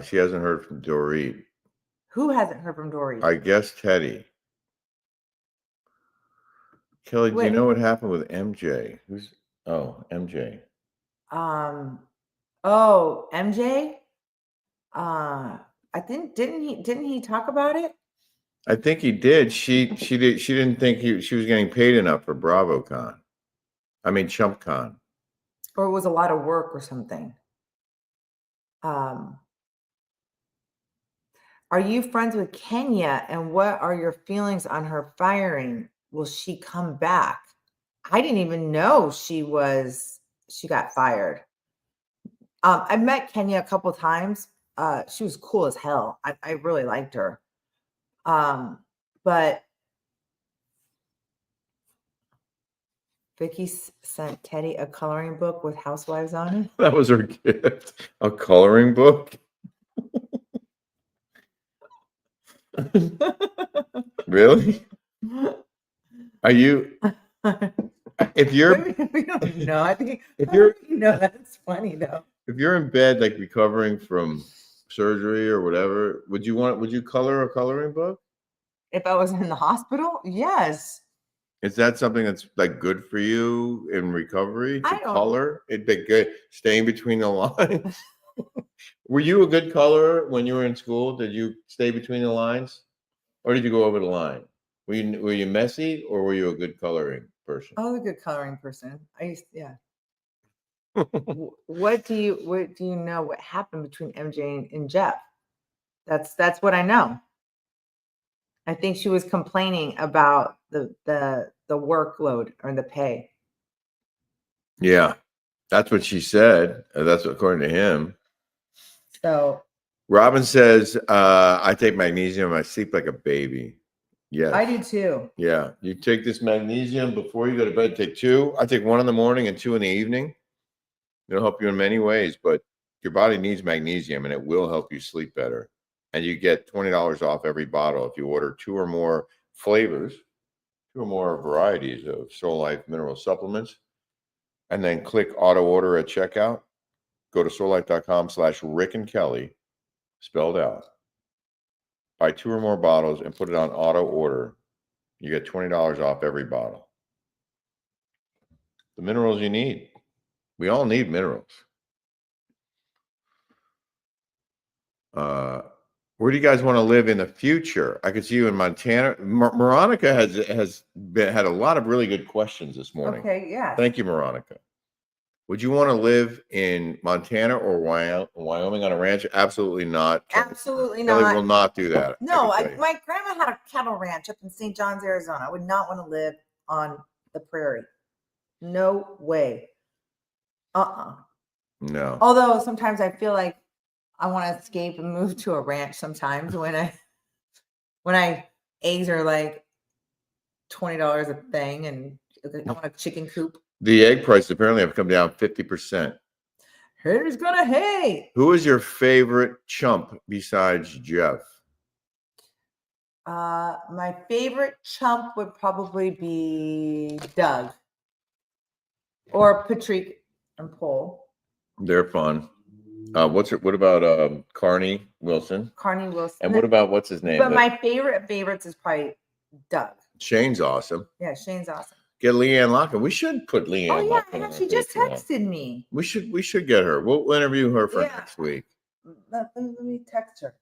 she hasn't heard from Dorit. Who hasn't heard from Dorit? I guess Teddy. Kelly, do you know what happened with MJ? MJ. MJ? I think didn't he talk about it? I think he did. She didn't think she was getting paid enough for BravoCon. I mean ChumpCon. Or it was a lot of work or something. Are you friends with Kenya, and what are your feelings on her firing? Will she come back? I didn't even know she got fired. I met Kenya a couple of times. She was cool as hell. I really liked her. But Vicky sent Teddy a coloring book with housewives on it. That was her gift. A coloring book. Really? Are you? If you're, we don't know. I think if you're, that's funny though. If you're in bed, like recovering from surgery or whatever, would you color a coloring book? If I was in the hospital, yes. Is that something that's like good for you in recovery to color? It'd be good staying between the lines. Were you a good colorer when you were in school? Did you stay between the lines, or did you go over the line? Were you messy, or were you a good coloring person? I was a good coloring person. Yeah. What do you know what happened between MJ and Jeff? That's what I know. I think she was complaining about the workload or the pay. Yeah, that's what she said. That's according to him. So Robin says, I take magnesium. I sleep like a baby. Yes. I do too. Yeah. You take this magnesium before you go to bed. Take 2. I take 1 in the morning and 2 in the evening. It'll help you in many ways, but your body needs magnesium and it will help you sleep better. And you get $20 off every bottle if you order 2 or more flavors, 2 or more varieties of SOULLIFE mineral supplements, and then click auto order at checkout. Go to soullife.com/Rick and Kelly, spelled out. Buy 2 or more bottles and put it on auto order. You get $20 off every bottle. The minerals you need. We all need minerals. Where do you guys want to live in the future? I could see you in Montana. Veronica had a lot of really good questions this morning. Okay, yeah. Thank you, Veronica. Would you want to live in Montana or Wyoming on a ranch? Absolutely not. Absolutely Kelly not. will not do that. No, I can tell you. my grandma had a cattle ranch up in St. John's, Arizona. I would not want to live on the prairie. No way. No. Although sometimes I feel like I want to escape and move to a ranch sometimes when eggs are like $20 a thing and I want a chicken coop. The egg prices apparently have come down 50%. Haters gonna hate. Who is your favorite chump besides Jeff? My favorite chump would probably be Doug or Patrick and Paul. They're fun. What about Carney Wilson? Carney Wilson. And what about what's his name? But my favorites is probably Doug. Shane's awesome. Yeah, Shane's awesome. Get Leanne Locken. We should put Leanne. Oh yeah, Locken on she our just Patreon. texted me. We should get her. We'll interview her for next week. Let me text her.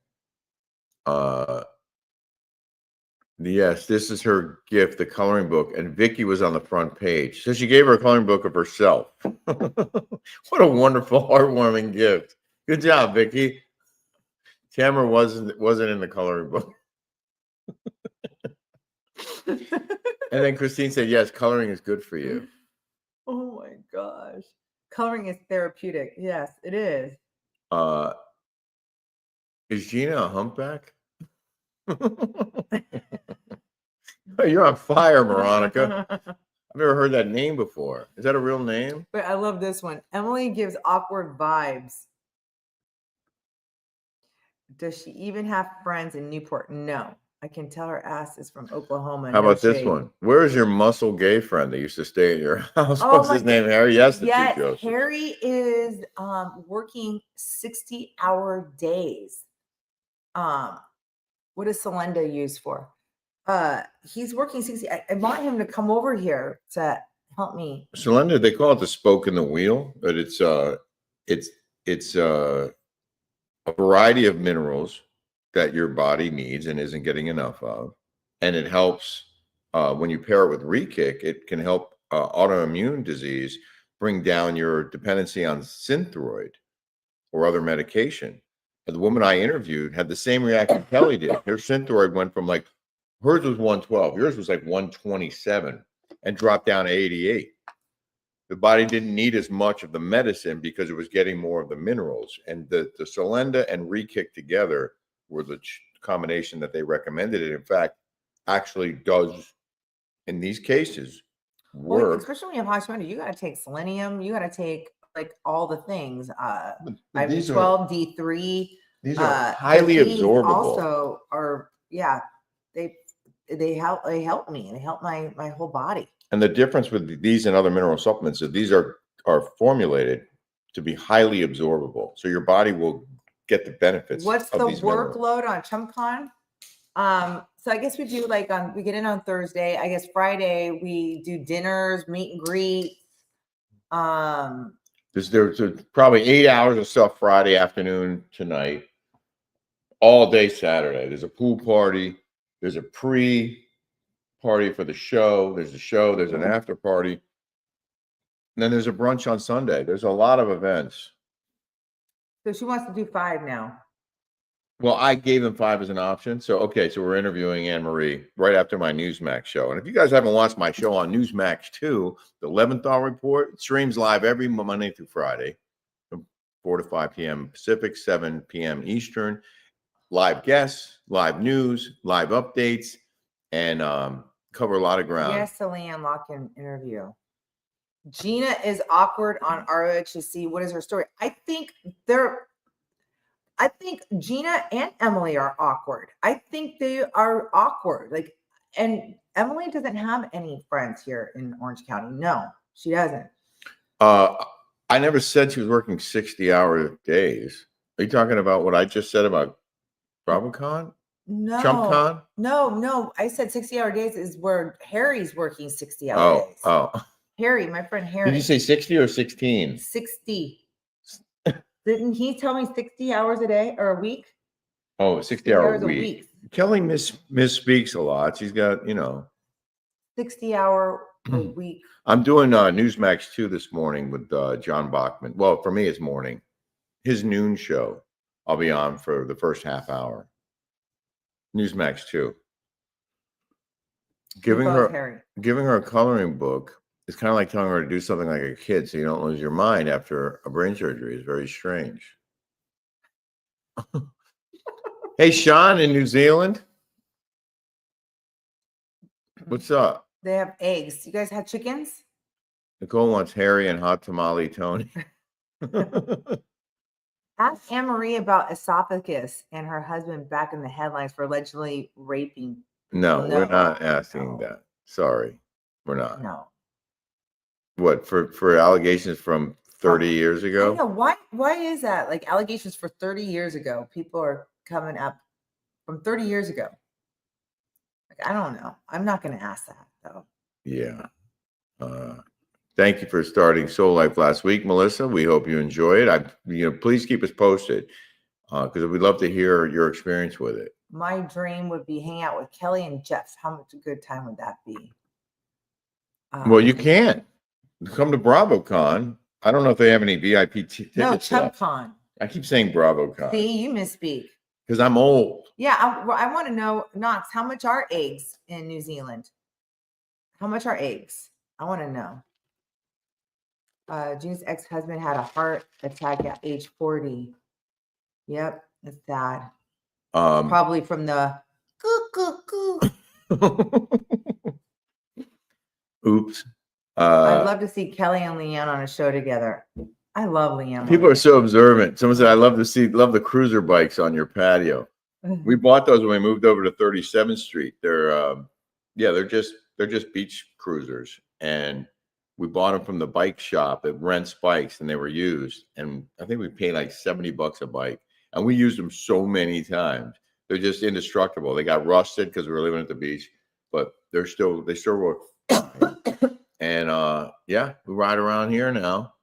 Yes, this is her gift, the coloring book, and Vicky was on the front page. So she gave her a coloring book of herself. What a wonderful, heartwarming gift. Good job, Vicky. Tamra wasn't in the coloring book. And then Christine said, yes, coloring is good for you. Oh my gosh. Coloring is therapeutic. Yes, it is. Is Gina a humpback? You're on fire, Veronica. I've never heard that name before. Is that a real name? But I love this one. Emily gives awkward vibes. Does she even have friends in Newport? No. I can tell her ass is from Oklahoma. How No about this shade. one? Where is your muscle gay friend that used to stay at your house? Oh What's my his name, Harry? Yes, the Yes, two Josephs. Harry is working 60-hour days. What does Selenda use for? He's working 60. I want him to come over here to help me. Selenda, they call it the spoke in the wheel, but it's a variety of minerals that your body needs and isn't getting enough of, and it helps when you pair it with Re-Kick. It can help autoimmune disease bring down your dependency on Synthroid or other medication. The woman I interviewed had the same reaction Kelly did. Her Synthroid went from like, hers was 112, yours was like 127, and dropped down to 88. The body didn't need as much of the medicine because it was getting more of the minerals. And the Selenda and Re-Kick together were the combination that they recommended. It, in fact, actually does, in these cases, work. Well, especially when you have Hashimoto, you got to take selenium. You got to take like all the things. These are- B12, D3. These are highly these absorbable. Also, are they help me. They help my whole body. And the difference with these and other mineral supplements is these are formulated to be highly absorbable, so your body will get the benefits. What's of the these minerals. workload on ChumpCon? So I guess we do we get in on Thursday. I guess Friday we do dinners, meet and greet. There's probably 8 hours of stuff Friday afternoon tonight, all day Saturday. There's a pool party. There's a pre-party for the show. There's a show. There's an after party. And then there's a brunch on Sunday. There's a lot of events. So she wants to do 5 now. Well, I gave them 5 as an option. So, okay, so we're interviewing Annemarie right after my Newsmax show. And if you guys haven't watched my show on Newsmax 2, the 11th Hour Report, it streams live every Monday through Friday from 4 to 5 p.m. Pacific, 7 p.m. Eastern. Live guests, live news, live updates, and cover a lot of ground. Yes, a Leanne Locken interview. Gina is awkward on ROHC. What is her story? I think Gina and Emily are awkward. I think they are awkward. And Emily doesn't have any friends here in Orange County. No, she doesn't. I never said she was working 60-hour days. Are you talking about what I just said about BravoCon? No. ChumpCon? No. I said 60-hour days is where Harry's working 60-hour days. Oh. Harry, my friend Harry. Did you say 60 or 16? 60. Didn't he tell me 60 hours a day or a week? Oh, 60-hour a week. Kelly misspeaks a lot. She's got, 60-hour a week. I'm doing Newsmax 2 this morning with John Bachman. Well, for me, it's morning. His noon show. I'll be on for the first half hour. Newsmax 2. Giving her a coloring book is kind of like telling her to do something like a kid so you don't lose your mind after a brain surgery. Is very strange. Hey, Sean in New Zealand. What's up? They have eggs. You guys had chickens? Nicole wants Harry and hot tamale Tony. Ask Annemarie about esophagus and her husband back in the headlines for allegedly raping. No, No. we're not asking No. that. Sorry, we're not. No. What for allegations from 30 years I ago? know. Why is that? Like allegations for 30 years ago. People are coming up from 30 years ago. Like, I don't know. I'm not going to ask that though. Yeah. Thank you for starting Soul Life last week, Melissa. We hope you enjoy it. Please keep us posted because we'd love to hear your experience with it. My dream would be hang out with Kelly and Jeff. How much a good time would that be? Well, you can't come to BravoCon. I don't know if they have any VIP tickets. No, left. ChubCon. I keep saying BravoCon See, you misspeak. because I'm old. Yeah, I want to know, Knox, how much are eggs in New Zealand? How much are eggs? I want to know. June's ex-husband had a heart attack at age 40. Yep, that's sad. Probably from the Oops. I'd love to see Kelly and Leanne on a show together. I love Leanne. People are so observant. Someone said, I love the cruiser bikes on your patio. We bought those when we moved over to 37th Street. They're just beach cruisers. And we bought them from the bike shop that rents bikes and they were used. And I think we paid like $70 a bike. And we used them so many times. They're just indestructible. They got rusted because we were living at the beach, but they still work. And we ride around here now.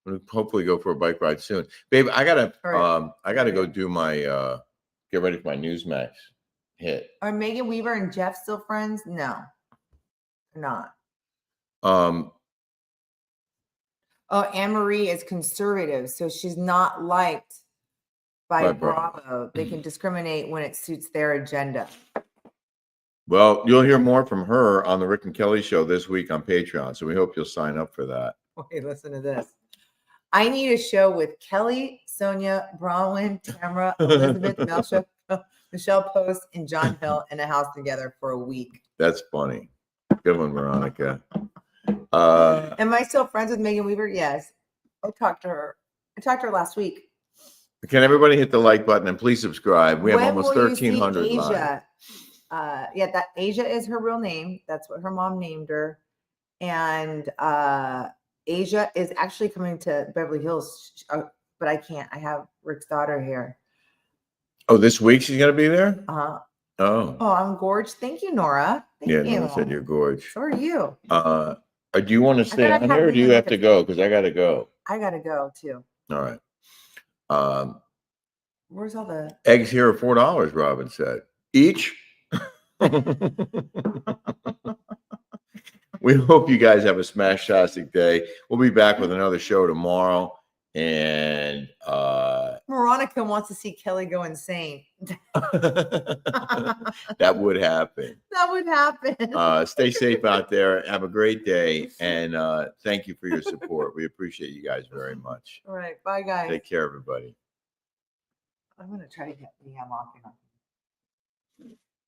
We'll hopefully go for a bike ride soon. Babe, I gotta go do my get ready for my Newsmax hit. Are Megan Weaver and Jeff still friends? No, they're not. Oh, Annemarie is conservative, so she's not liked by Bravo. They can discriminate when it suits their agenda. Well, you'll hear more from her on the Rick and Kelly show this week on Patreon. So we hope you'll sign up for that. Wait, listen to this. I need a show with Kelly, Sonja, Bronwyn, Tamra, Elizabeth, Michelle Post, and John Hill in a house together for a week. That's funny. Good one, Veronica. Am I still friends with Megan Weaver? Yes. I talked to her last week. Can everybody hit the like button and please subscribe? We have When almost will you see 1,300 Asia? live. That Asia is her real name. That's what her mom named her. And Asia is actually coming to Beverly Hills, but I can't. I have Rick's daughter here. Oh, this week she's gonna be there? Oh, I'm gorgeous. Thank you, Nora. Thank you. Nora said you're gorgeous. So are you. Do you want to stay on here or do you have to go? Because I gotta go. I gotta go too. All right. Where's all the eggs here are $4, Robin said. Each. We hope you guys have a smash-tastic day. We'll be back with another show tomorrow. And Veronica wants to see Kelly go insane. That would happen. That would happen. Stay safe out there. Have a great day. And thank you for your support. We appreciate you guys very much. All right. Bye, guys. Take care, everybody. I'm going to try to get the unlocking on.